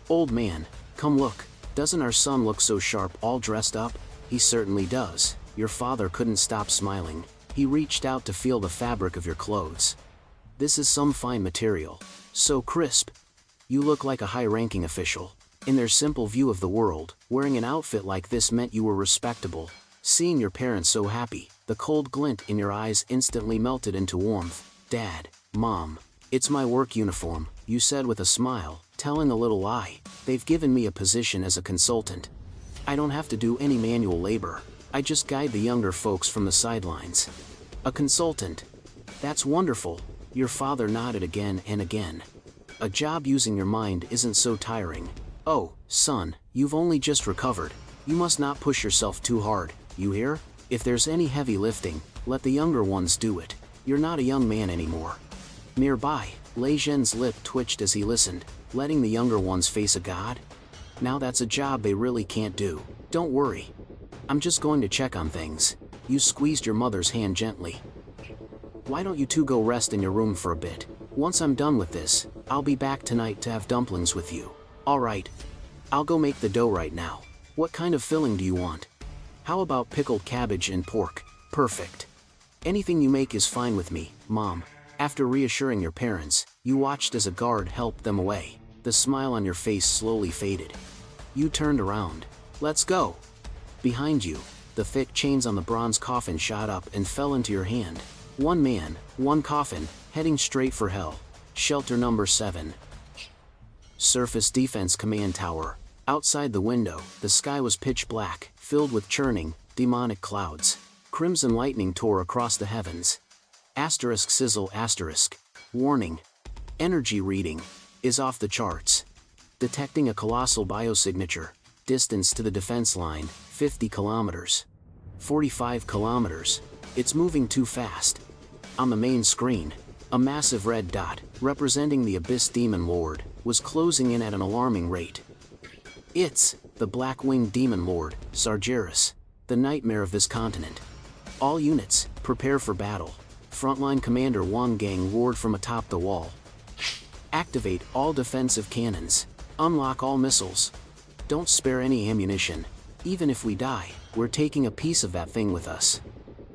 Old man, come look. Doesn't our son look so sharp all dressed up? He certainly does. Your father couldn't stop smiling. He reached out to feel the fabric of your clothes. This is some fine material. So crisp. You look like a high-ranking official. In their simple view of the world, wearing an outfit like this meant you were respectable. Seeing your parents so happy, the cold glint in your eyes instantly melted into warmth. Dad, Mom, it's my work uniform, you said with a smile, telling a little lie. They've given me a position as a consultant. I don't have to do any manual labor. I just guide the younger folks from the sidelines. A consultant. That's wonderful. Your father nodded again and again. A job using your mind isn't so tiring. Oh, son, you've only just recovered. You must not push yourself too hard, you hear? If there's any heavy lifting, let the younger ones do it. You're not a young man anymore. Nearby, Lei Zhen's lip twitched as he listened, letting the younger ones face a god? Now that's a job they really can't do. Don't worry. I'm just going to check on things. You squeezed your mother's hand gently. Why don't you two go rest in your room for a bit? Once I'm done with this, I'll be back tonight to have dumplings with you. Alright. I'll go make the dough right now. What kind of filling do you want? How about pickled cabbage and pork? Perfect. Anything you make is fine with me, Mom. After reassuring your parents, you watched as a guard helped them away. The smile on your face slowly faded. You turned around. Let's go. Behind you, the thick chains on the bronze coffin shot up and fell into your hand. One man, one coffin, heading straight for hell. Shelter number 7. Surface Defense Command Tower. Outside the window, the sky was pitch black, filled with churning, demonic clouds. Crimson lightning tore across the heavens. Asterisk sizzle asterisk. Warning. Energy reading is off the charts. Detecting a colossal biosignature. Distance to the defense line, 50 kilometers. 45 kilometers. It's moving too fast. On the main screen, a massive red dot, representing the Abyss Demon Lord, was closing in at an alarming rate. It's the Black-Winged Demon Lord, Sargeras, the nightmare of this continent. All units, prepare for battle. Frontline Commander Wang Gang roared from atop the wall. Activate all defensive cannons. Unlock all missiles. Don't spare any ammunition. Even if we die, we're taking a piece of that thing with us.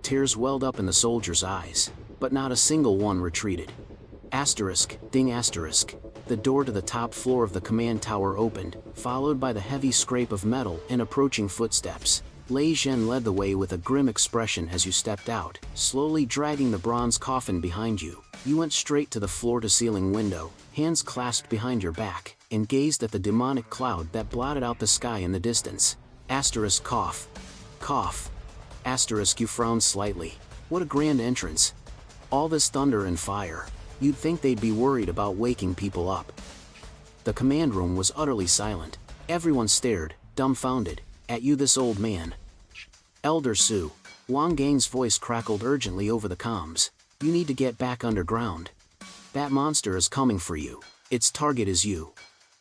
Tears welled up in the soldiers' eyes, but not a single one retreated. Asterisk, ding asterisk. The door to the top floor of the command tower opened, followed by the heavy scrape of metal and approaching footsteps. Lei Zhen led the way with a grim expression as you stepped out, slowly dragging the bronze coffin behind you. You went straight to the floor-to-ceiling window, hands clasped behind your back, and gazed at the demonic cloud that blotted out the sky in the distance. Asterisk cough. Cough. Asterisk you frowned slightly. What a grand entrance. All this thunder and fire. You'd think they'd be worried about waking people up. The command room was utterly silent. Everyone stared, dumbfounded, at you, this old man. Elder Su. Wang Gang's voice crackled urgently over the comms. You need to get back underground. That monster is coming for you. Its target is you.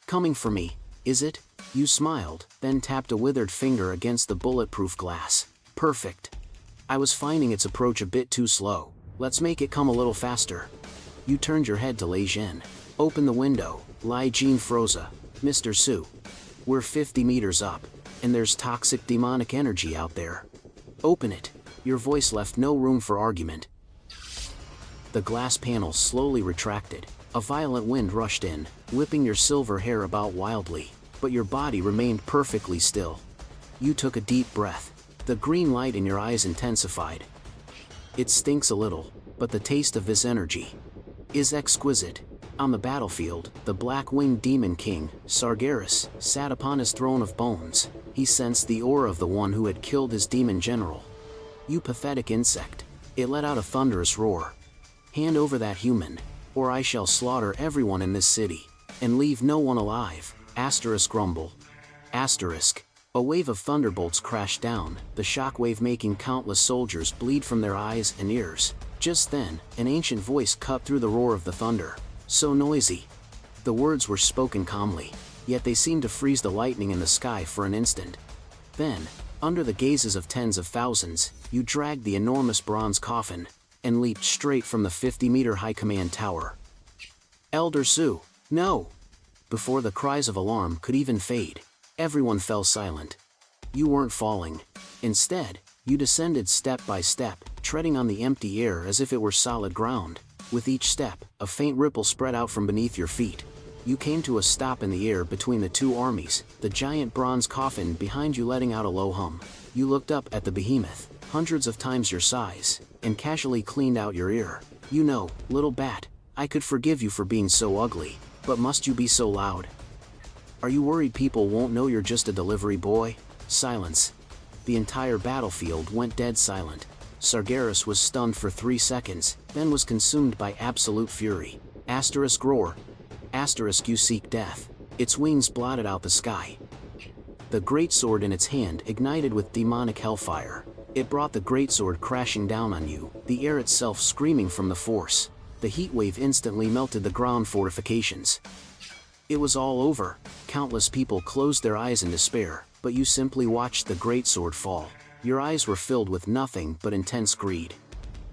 Coming for me, is it? You smiled, then tapped a withered finger against the bulletproof glass. Perfect. I was finding its approach a bit too slow. Let's make it come a little faster. You turned your head to Lei Zhen. Open the window, Lai Jean Froza. Mr. Su. We're 50 meters up, and there's toxic demonic energy out there. Open it. Your voice left no room for argument. The glass panel slowly retracted. A violent wind rushed in, whipping your silver hair about wildly, but your body remained perfectly still. You took a deep breath. The green light in your eyes intensified. It stinks a little, but the taste of this energy is exquisite. On the battlefield, the Black-Winged Demon King, Sargeras, sat upon his throne of bones. He sensed the aura of the one who had killed his demon general. You pathetic insect. It let out a thunderous roar. Hand over that human, or I shall slaughter everyone in this city, and leave no one alive. Asterisk grumble. Asterisk. A wave of thunderbolts crashed down, the shockwave making countless soldiers bleed from their eyes and ears. Just then, an ancient voice cut through the roar of the thunder. So noisy. The words were spoken calmly, yet they seemed to freeze the lightning in the sky for an instant. Then, under the gazes of tens of thousands, you dragged the enormous bronze coffin, and leaped straight from the 50-meter-high command tower. Elder Su, no! Before the cries of alarm could even fade, everyone fell silent. You weren't falling. Instead, you descended step by step, treading on the empty air as if it were solid ground. With each step, a faint ripple spread out from beneath your feet. You came to a stop in the air between the two armies, the giant bronze coffin behind you letting out a low hum. You looked up at the behemoth, hundreds of times your size, and casually cleaned out your ear. You know, little bat, I could forgive you for being so ugly, but must you be so loud? Are you worried people won't know you're just a delivery boy? Silence. The entire battlefield went dead silent. Sargeras was stunned for 3 seconds, then was consumed by absolute fury. Asterisk roar. Asterisk you seek death. Its wings blotted out the sky. The greatsword in its hand ignited with demonic hellfire. It brought the greatsword crashing down on you, the air itself screaming from the force. The heat wave instantly melted the ground fortifications. It was all over. Countless people closed their eyes in despair, but you simply watched the greatsword fall. Your eyes were filled with nothing but intense greed.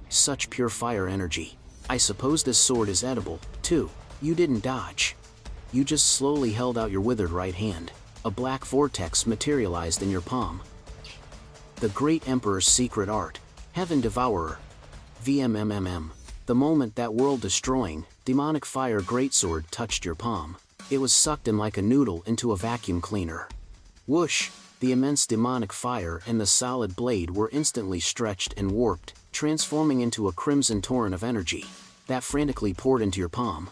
Such pure fire energy. I suppose this sword is edible, too. You didn't dodge. You just slowly held out your withered right hand. A black vortex materialized in your palm. The Great Emperor's secret art. Heaven Devourer. VMMMM. The moment that world-destroying, demonic fire greatsword touched your palm, it was sucked in like a noodle into a vacuum cleaner. Whoosh! The immense demonic fire and the solid blade were instantly stretched and warped, transforming into a crimson torrent of energy that frantically poured into your palm.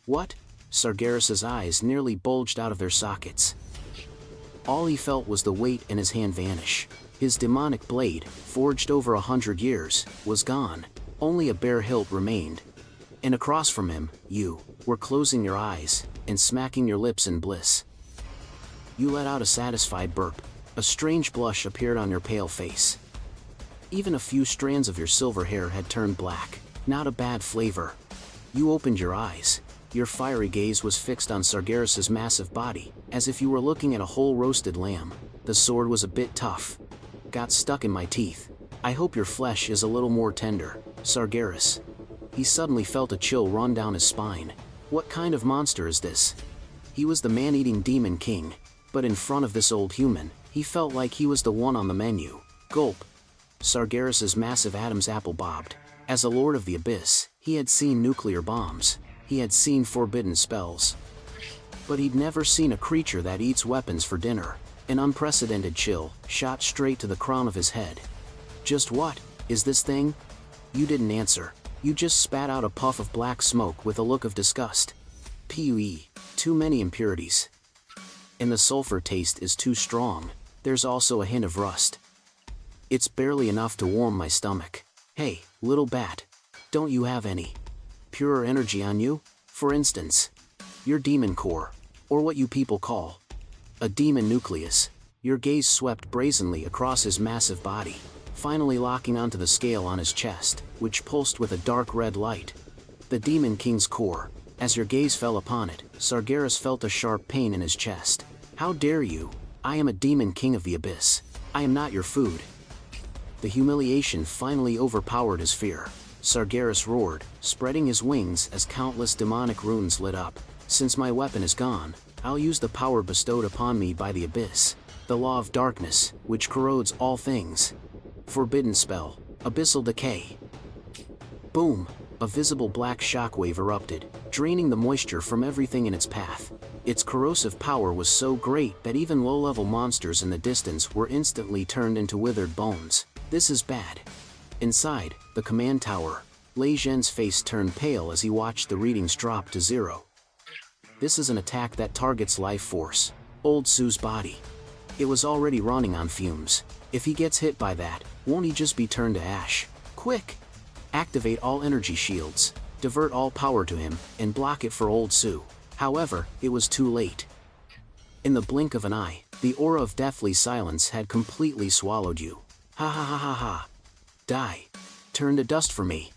What? Sargeras's eyes nearly bulged out of their sockets. All he felt was the weight in his hand vanish. His demonic blade, forged over 100 years, was gone. Only a bare hilt remained. And across from him, you were closing your eyes and smacking your lips in bliss. You let out a satisfied burp. A strange blush appeared on your pale face. Even a few strands of your silver hair had turned black. Not a bad flavor. You opened your eyes. Your fiery gaze was fixed on Sargeras's massive body, as if you were looking at a whole roasted lamb. The sword was a bit tough. Got stuck in my teeth. I hope your flesh is a little more tender, Sargeras. He suddenly felt a chill run down his spine. What kind of monster is this? He was the man-eating demon king, but in front of this old human, he felt like he was the one on the menu. Gulp. Sargeras's massive Adam's apple bobbed. As a lord of the abyss, he had seen nuclear bombs. He had seen forbidden spells. But he'd never seen a creature that eats weapons for dinner. An unprecedented chill shot straight to the crown of his head. Just what is this thing? You didn't answer. You just spat out a puff of black smoke with a look of disgust. Pue, too many impurities. And the sulfur taste is too strong. There's also a hint of rust. It's barely enough to warm my stomach. Hey, little bat, don't you have any purer energy on you? For instance, your demon core, or what you people call a demon nucleus. Your gaze swept brazenly across his massive body, finally locking onto the scale on his chest, which pulsed with a dark red light. The demon king's core. As your gaze fell upon it, Sargeras felt a sharp pain in his chest. How dare you? I am a demon king of the abyss. I am not your food. The humiliation finally overpowered his fear. Sargeras roared, spreading his wings as countless demonic runes lit up. Since my weapon is gone, I'll use the power bestowed upon me by the abyss, the law of darkness, which corrodes all things. Forbidden spell, abyssal decay. Boom! A visible black shockwave erupted, draining the moisture from everything in its path. Its corrosive power was so great that even low-level monsters in the distance were instantly turned into withered bones. This is bad. Inside the command tower, Lei Zhen's face turned pale as he watched the readings drop to 0. This is an attack that targets life force, Old Su's body. It was already running on fumes. If he gets hit by that, won't he just be turned to ash? Quick! Activate all energy shields, divert all power to him, and block it for Old Su. However, it was too late. In the blink of an eye, the aura of deathly silence had completely swallowed you. Ha ha ha ha ha. Die. Turn to dust for me.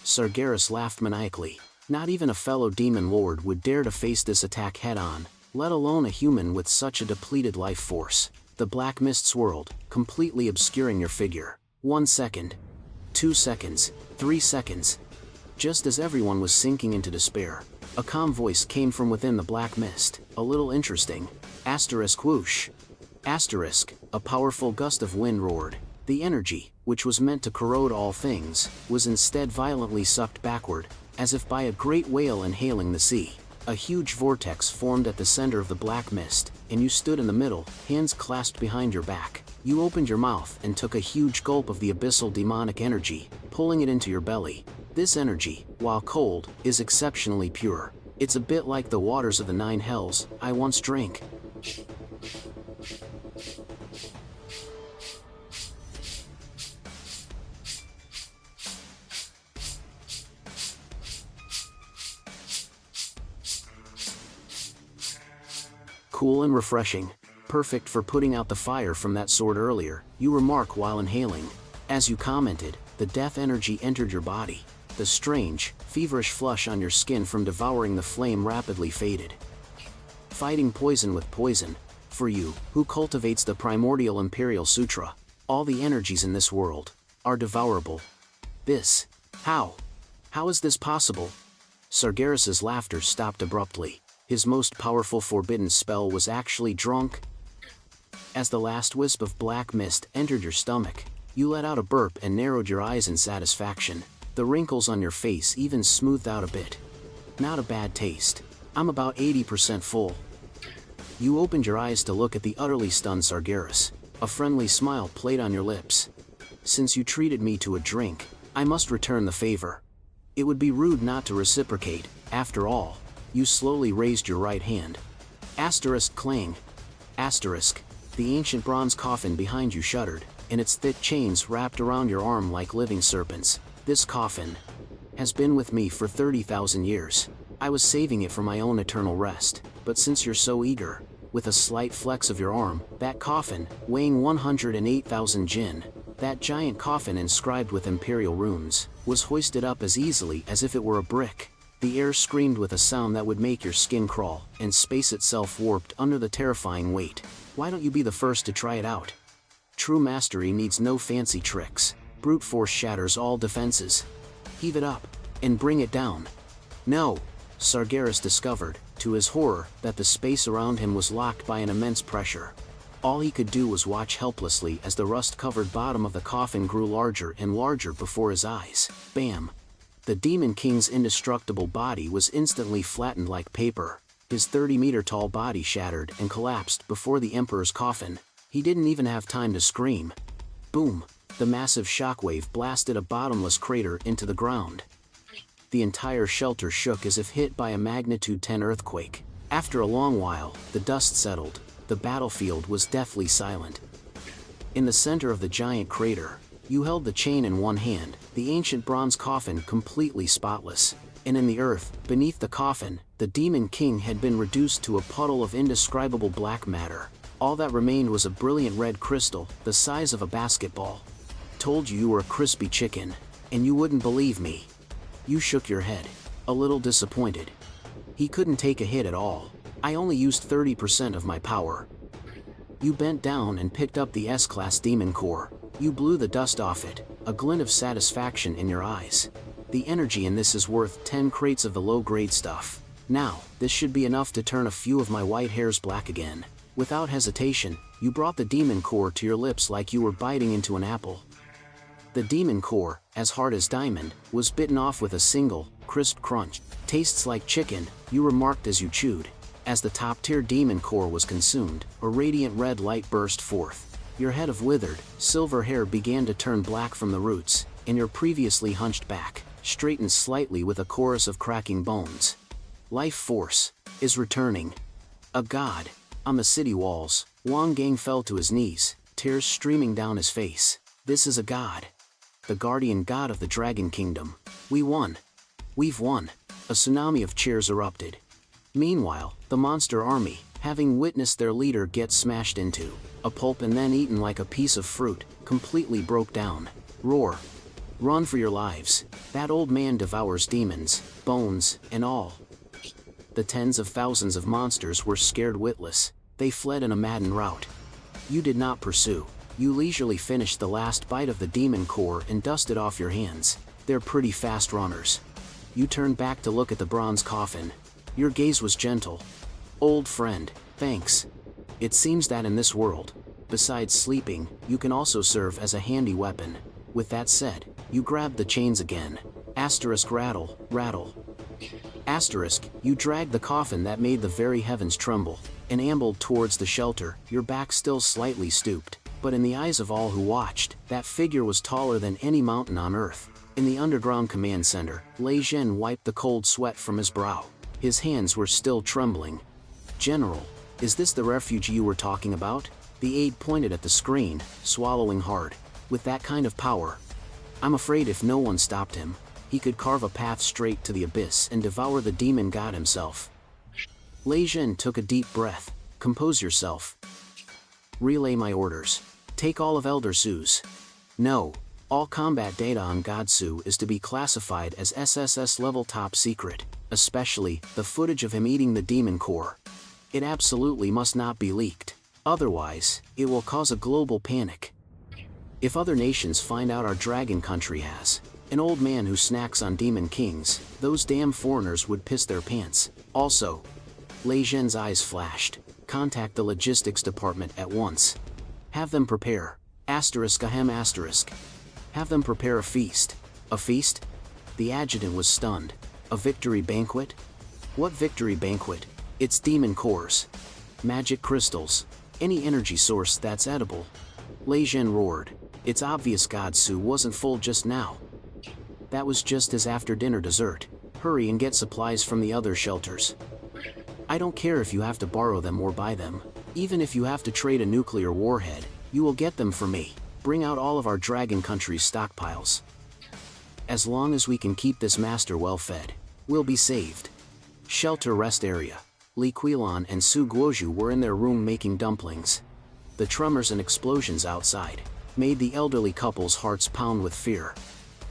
Sargeras laughed maniacally. Not even a fellow demon lord would dare to face this attack head-on, let alone a human with such a depleted life force. The black mist swirled, completely obscuring your figure. 1 second. 2 seconds. 3 seconds. Just as everyone was sinking into despair, a calm voice came from within the black mist. A little interesting. Asterisk whoosh. Asterisk, a powerful gust of wind roared. The energy, which was meant to corrode all things, was instead violently sucked backward, as if by a great whale inhaling the sea. A huge vortex formed at the center of the black mist, and you stood in the middle, hands clasped behind your back. You opened your mouth and took a huge gulp of the abyssal demonic energy, pulling it into your belly. This energy, while cold, is exceptionally pure. It's a bit like the waters of the 9 hells I once drank. Cool and refreshing. perfect for putting out the fire from that sword earlier, you remark while inhaling. As you commented, the death energy entered your body. The strange, feverish flush on your skin from devouring the flame rapidly faded. Fighting poison with poison. For you, who cultivates the primordial Imperial Sutra, all the energies in this world are devourable. This. How is this possible? Sargeras's laughter stopped abruptly. His most powerful forbidden spell was actually drunk. As the last wisp of black mist entered your stomach, you let out a burp and narrowed your eyes in satisfaction. The wrinkles on your face even smoothed out a bit. Not a bad taste. I'm about 80% full. You opened your eyes to look at the utterly stunned Sargeras. A friendly smile played on your lips. Since you treated me to a drink, I must return the favor. It would be rude not to reciprocate, after all. You slowly raised your right hand. Asterisk clang. Asterisk. The ancient bronze coffin behind you shuddered, and its thick chains wrapped around your arm like living serpents. This coffin has been with me for 30,000 years. I was saving it for my own eternal rest, but since you're so eager, with a slight flex of your arm, that coffin, weighing 108,000 jin, that giant coffin inscribed with imperial runes, was hoisted up as easily as if it were a brick. The air screamed with a sound that would make your skin crawl, and space itself warped under the terrifying weight. Why don't you be the first to try it out? True mastery needs no fancy tricks. Brute force shatters all defenses. Heave it up, and bring it down. No. Sargeras discovered, to his horror, that the space around him was locked by an immense pressure. All he could do was watch helplessly as the rust-covered bottom of the coffin grew larger and larger before his eyes. Bam! The Demon King's indestructible body was instantly flattened like paper. His 30-meter-tall body shattered and collapsed before the Emperor's coffin. He didn't even have time to scream. Boom! The massive shockwave blasted a bottomless crater into the ground. The entire shelter shook as if hit by a magnitude 10 earthquake. After a long while, the dust settled. The battlefield was deathly silent. In the center of the giant crater, you held the chain in one hand, the ancient bronze coffin completely spotless. And in the earth, beneath the coffin, the Demon King had been reduced to a puddle of indescribable black matter. All that remained was a brilliant red crystal, the size of a basketball. Told you were a crispy chicken, and you wouldn't believe me. You shook your head, a little disappointed. He couldn't take a hit at all. I only used 30% of my power. You bent down and picked up the S-Class Demon Core. You blew the dust off it, a glint of satisfaction in your eyes. The energy in this is worth 10 crates of the low-grade stuff. Now, this should be enough to turn a few of my white hairs black again. Without hesitation, you brought the Demon Core to your lips like you were biting into an apple. The Demon Core, as hard as diamond, was bitten off with a single, crisp crunch. Tastes like chicken, you remarked as you chewed. As the top-tier Demon Core was consumed, a radiant red light burst forth. Your head of withered, silver hair began to turn black from the roots, and your previously hunched back straightened slightly with a chorus of cracking bones. Life force is returning. A god. On the city walls, Longguo fell to his knees, tears streaming down his face. This is a god. The guardian god of the Dragon Kingdom. We won. We've won. A tsunami of cheers erupted. Meanwhile, the monster army, having witnessed their leader get smashed into a pulp and then eaten like a piece of fruit, completely broke down. Roar. Run for your lives. That old man devours demons, bones, and all. The tens of thousands of monsters were scared witless. They fled in a maddened rout. You did not pursue. You leisurely finished the last bite of the Demon Core and dusted off your hands. They're pretty fast runners. You turned back to look at the bronze coffin. Your gaze was gentle. Old friend, thanks. It seems that in this world, besides sleeping, you can also serve as a handy weapon. With that said, you grabbed the chains again. Asterisk rattle, rattle. Asterisk, you dragged the coffin that made the very heavens tremble, and ambled towards the shelter, your back still slightly stooped. But in the eyes of all who watched, that figure was taller than any mountain on earth. In the underground command center, Lei Zhen wiped the cold sweat from his brow. His hands were still trembling. General, is this the refugee you were talking about? The aide pointed at the screen, swallowing hard. With that kind of power, I'm afraid if no one stopped him, he could carve a path straight to the abyss and devour the demon god himself. Lei Zhen took a deep breath. Compose yourself. Relay my orders. Take all of Elder Su's. No. All combat data on Godsu is to be classified as SSS level top secret, especially the footage of him eating the demon core. It absolutely must not be leaked. Otherwise, it will cause a global panic. If other nations find out our dragon country has an old man who snacks on demon kings, those damn foreigners would piss their pants. Also, Lei Zhen's eyes flashed. Contact the logistics department at once. Have them prepare. Ahem asterisk. Have them prepare a feast. A feast? The adjutant was stunned. A victory banquet? What victory banquet? It's demon cores. Magic crystals. Any energy source that's edible. Lei Zhen roared. It's obvious Godsu wasn't full just now. That was just his after-dinner dessert. Hurry and get supplies from the other shelters. I don't care if you have to borrow them or buy them. Even if you have to trade a nuclear warhead, you will get them from me. Bring out all of our dragon country's stockpiles. As long as we can keep this master well fed, we'll be saved. Shelter rest area. Li Qilan and Su Guozhu were in their room making dumplings. The tremors and explosions outside made the elderly couple's hearts pound with fear.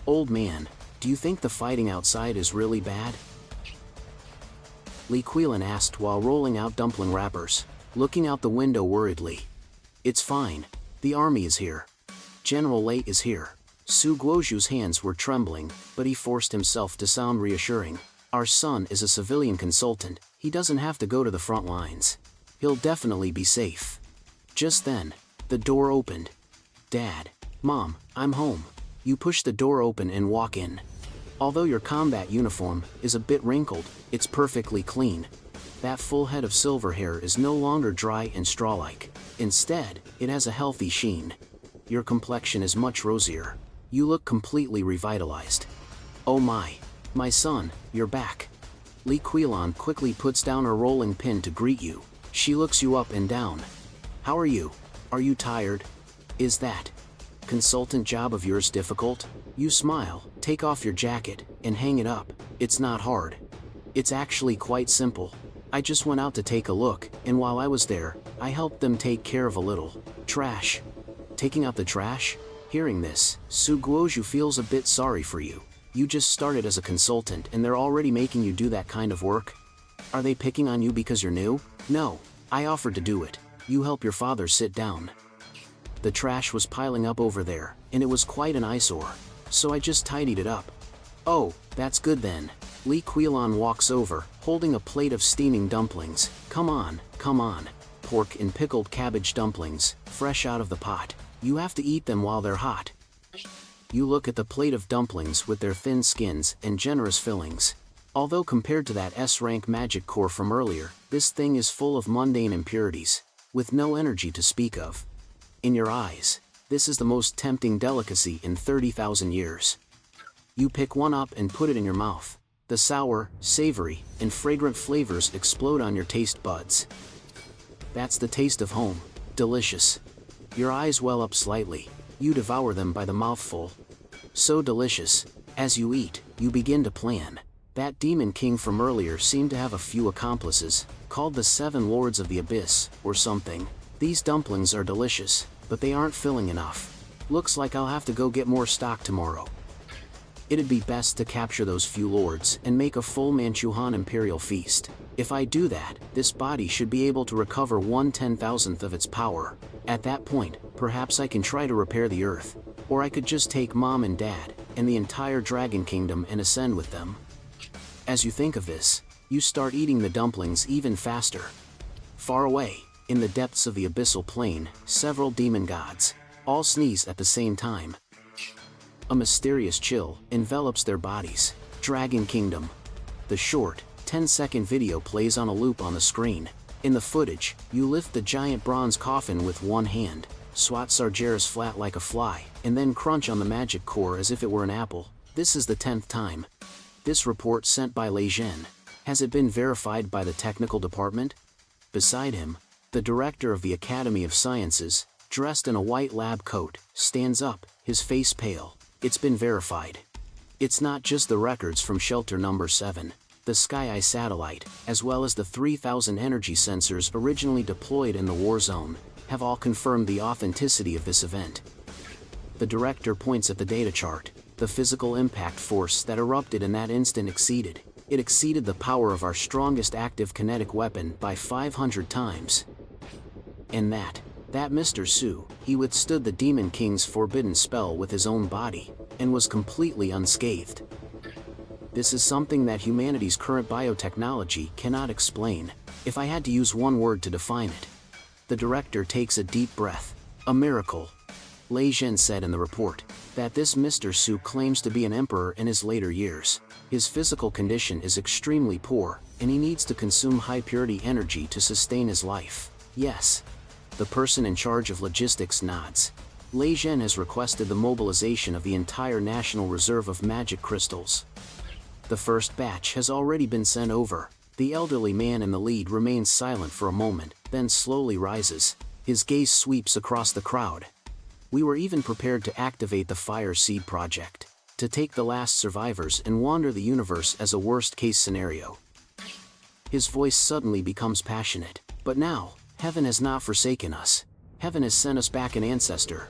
Old man, do you think the fighting outside is really bad? Li Qilan asked while rolling out dumpling wrappers, looking out the window worriedly. It's fine. The army is here. General Lei is here. Su Guozhu's hands were trembling, but he forced himself to sound reassuring. Our son is a civilian consultant. He doesn't have to go to the front lines. He'll definitely be safe. Just then, the door opened. Dad, Mom, I'm home. You push the door open and walk in. Although your combat uniform is a bit wrinkled, it's perfectly clean. That full head of silver hair is no longer dry and straw-like. Instead, it has a healthy sheen. Your complexion is much rosier. You look completely revitalized. Oh my son, you're back. Li Qilan quickly puts down her rolling pin to greet you. She looks you up and down. How are you? Are you tired? Is that consultant job of yours difficult? You smile, take off your jacket, and hang it up. It's not hard. It's actually quite simple. I just went out to take a look, and while I was there, I helped them take care of a little trash. Taking out the trash? Hearing this, Su Guozhu feels a bit sorry for you. You just started as a consultant and they're already making you do that kind of work? Are they picking on you because you're new? No, I offered to do it. You help your father sit down. The trash was piling up over there, and it was quite an eyesore. So I just tidied it up. Oh, that's good then. Li Qilan walks over, holding a plate of steaming dumplings. Come on. Pork and pickled cabbage dumplings, fresh out of the pot. You have to eat them while they're hot. You look at the plate of dumplings with their thin skins and generous fillings. Although compared to that S-rank magic core from earlier, this thing is full of mundane impurities, with no energy to speak of. In your eyes, this is the most tempting delicacy in 30,000 years. You pick one up and put it in your mouth. The sour, savory, and fragrant flavors explode on your taste buds. That's the taste of home. Delicious. Your eyes well up slightly. You devour them by the mouthful. So delicious. As you eat, you begin to plan. That demon king from earlier seemed to have a few accomplices, called the 7 Lords of the Abyss, or something. These dumplings are delicious, but they aren't filling enough. Looks like I'll have to go get more stock tomorrow. It'd be best to capture those few lords and make a full Manchuhan imperial feast. If I do that, this body should be able to recover 1/10,000th of its power. At that point, perhaps I can try to repair the earth. Or I could just take Mom and Dad, and the entire Dragon Kingdom and ascend with them. As you think of this, you start eating the dumplings even faster. Far away, in the depths of the abyssal plain, several demon gods all sneeze at the same time. A mysterious chill envelops their bodies. Dragon Kingdom. The short, 10-second video plays on a loop on the screen. In the footage, you lift the giant bronze coffin with one hand, swat Sargeras flat like a fly, and then crunch on the magic core as if it were an apple. This is the 10th time. This report sent by Lei Zhen. Has it been verified by the technical department? Beside him, the director of the Academy of Sciences, dressed in a white lab coat, stands up, his face pale. It's been verified. It's not just the records from shelter number 7, the Sky Eye satellite, as well as the 3,000 energy sensors originally deployed in the war zone. have all confirmed the authenticity of this event. The director points at the data chart. The physical impact force that erupted in that instant exceeded the power of our strongest active kinetic weapon by 500 times. And that Mr. Su, he withstood the Demon King's forbidden spell with his own body, and was completely unscathed. This is something that humanity's current biotechnology cannot explain. If I had to use one word to define it. The director takes a deep breath. A miracle. Lei Zhen said in the report that this Mr. Su claims to be an emperor in his later years. His physical condition is extremely poor, and he needs to consume high-purity energy to sustain his life. Yes. The person in charge of logistics nods. Lei Zhen has requested the mobilization of the entire National Reserve of magic crystals. The first batch has already been sent over. The elderly man in the lead remains silent for a moment, then slowly rises. His gaze sweeps across the crowd. We were even prepared to activate the Fire Seed project, to take the last survivors and wander the universe as a worst-case scenario. His voice suddenly becomes passionate. But now, heaven has not forsaken us. Heaven has sent us back an ancestor.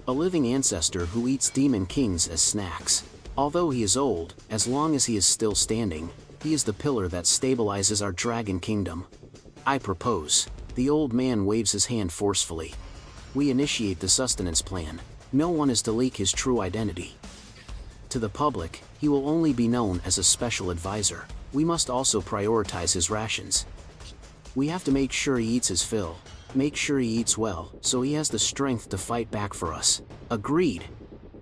A living ancestor who eats demon kings as snacks. Although he is old, as long as he is still standing, he is the pillar that stabilizes our dragon kingdom. I propose. The old man waves his hand forcefully. We initiate the sustenance plan. No one is to leak his true identity. To the public, he will only be known as a special advisor. We must also prioritize his rations. We have to make sure he eats his fill. Make sure he eats well, so he has the strength to fight back for us. Agreed.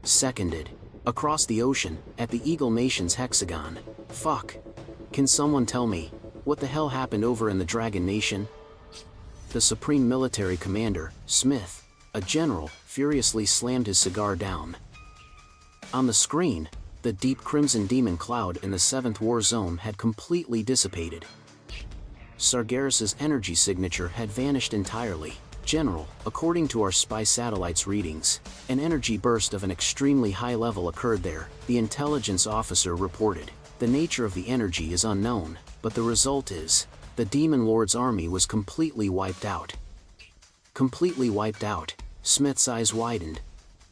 Seconded. Across the ocean, at the Eagle Nation's hexagon. Fuck. Can someone tell me, what the hell happened over in the Dragon Nation? The Supreme Military Commander, Smith, a general, furiously slammed his cigar down. On the screen, the deep crimson demon cloud in the 7th War Zone had completely dissipated. Sargeras's energy signature had vanished entirely. General, according to our spy satellite's readings, an energy burst of an extremely high level occurred there, the intelligence officer reported. The nature of the energy is unknown, but the result is, the Demon Lord's army was completely wiped out. Completely wiped out. Smith's eyes widened.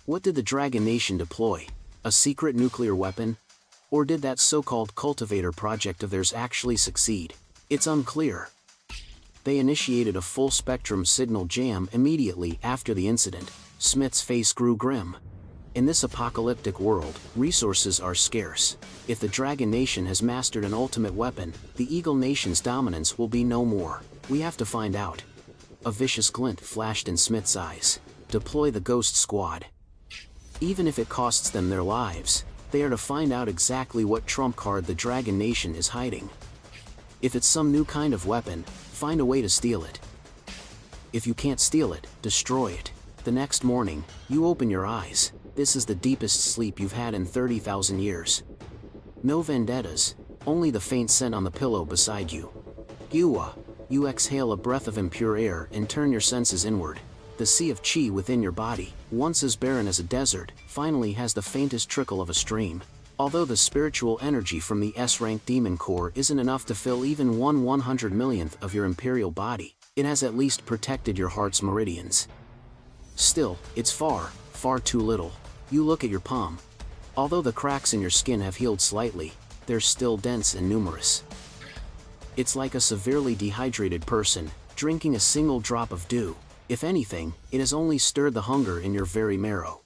What did the Dragon Nation deploy? A secret nuclear weapon? Or did that so-called cultivator project of theirs actually succeed? It's unclear. They initiated a full-spectrum signal jam immediately after the incident. Smith's face grew grim. In this apocalyptic world, resources are scarce. If the Dragon Nation has mastered an ultimate weapon, the Eagle Nation's dominance will be no more. We have to find out. A vicious glint flashed in Smith's eyes. Deploy the Ghost Squad. Even if it costs them their lives, they are to find out exactly what trump card the Dragon Nation is hiding. If it's some new kind of weapon, find a way to steal it. If you can't steal it, destroy it. The next morning, you open your eyes. This is the deepest sleep you've had in 30,000 years. No vendettas, only the faint scent on the pillow beside you. You exhale a breath of impure air and turn your senses inward. The sea of chi within your body, once as barren as a desert, finally has the faintest trickle of a stream. Although the spiritual energy from the S-rank demon core isn't enough to fill even 1/100 millionth of your imperial body, it has at least protected your heart's meridians. Still, it's far too little. You look at your palm. Although the cracks in your skin have healed slightly, they're still dense and numerous. It's like a severely dehydrated person, drinking a single drop of dew. If anything, it has only stirred the hunger in your very marrow.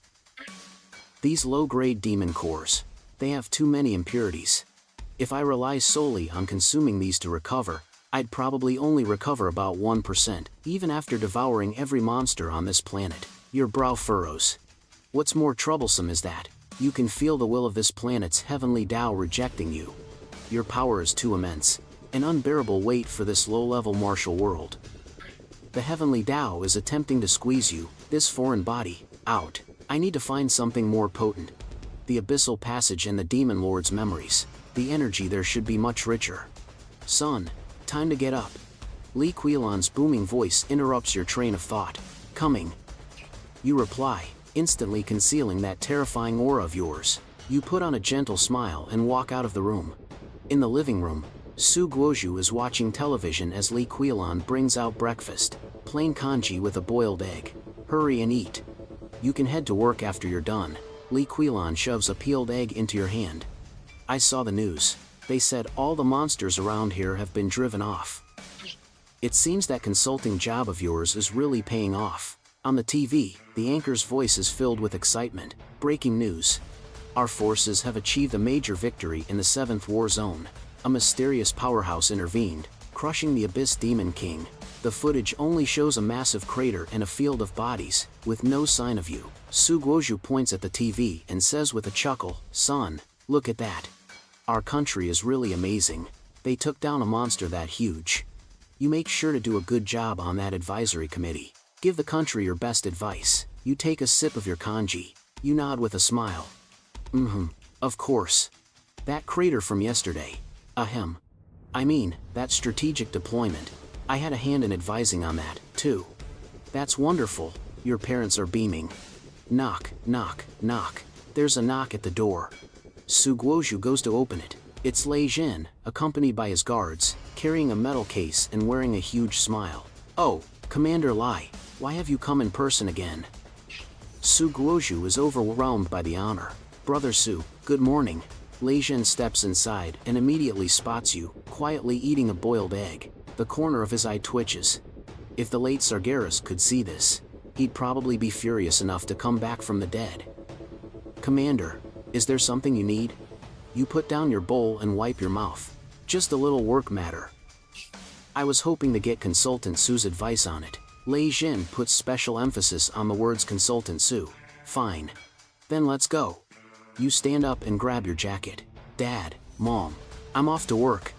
These low-grade demon cores, they have too many impurities. If I rely solely on consuming these to recover, I'd probably only recover about 1%, even after devouring every monster on this planet. Your brow furrows. What's more troublesome is that, you can feel the will of this planet's heavenly Tao rejecting you. Your power is too immense, an unbearable weight for this low-level martial world. The heavenly Tao is attempting to squeeze you, this foreign body, out. I need to find something more potent. The abyssal passage and the demon lord's memories. The energy there should be much richer. Son, time to get up. Li Qilan's booming voice interrupts your train of thought. Coming. You reply, instantly concealing that terrifying aura of yours. You put on a gentle smile and walk out of the room. In the living room, Su Guozhu is watching television as Li Qilan brings out breakfast. plain kanji with a boiled egg. Hurry and eat. You can head to work after you're done. Li Qilan shoves a peeled egg into your hand. I saw the news. They said all the monsters around here have been driven off. It seems that consulting job of yours is really paying off. On the TV, the anchor's voice is filled with excitement. Breaking news. Our forces have achieved a major victory in the 7th War Zone. A mysterious powerhouse intervened, crushing the Abyss Demon King. The footage only shows a massive crater and a field of bodies, with no sign of you. Su Guozhu points at the TV and says with a chuckle, "Son, look at that. Our country is really amazing. They took down a monster that huge. You make sure to do a good job on that advisory committee. Give the country your best advice." You take a sip of your kanji. You nod with a smile. Of course. That crater from yesterday. Ahem. I mean, that strategic deployment. I had a hand in advising on that, too. That's wonderful. Your parents are beaming. Knock, knock, knock. There's a knock at the door. Su Guozhu goes to open it. It's Lei Jin, accompanied by his guards, carrying a metal case and wearing a huge smile. "Oh, Commander Lai, why have you come in person again?" Su Guozhu is overwhelmed by the honor. "Brother Su, good morning." Lei Jin steps inside and immediately spots you, quietly eating a boiled egg. The corner of his eye twitches. If the late Sargeras could see this, he'd probably be furious enough to come back from the dead. "Commander, is there something you need?" You put down your bowl and wipe your mouth. "Just a little work matter." I was hoping to get Consultant Su's advice on it. Lei Jin puts special emphasis on the words Consultant Su. "Fine. Then let's go." You stand up and grab your jacket. "Dad, Mom, I'm off to work."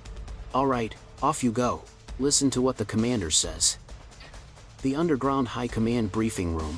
"Alright, off you go. Listen to what the commander says." The underground high command briefing room.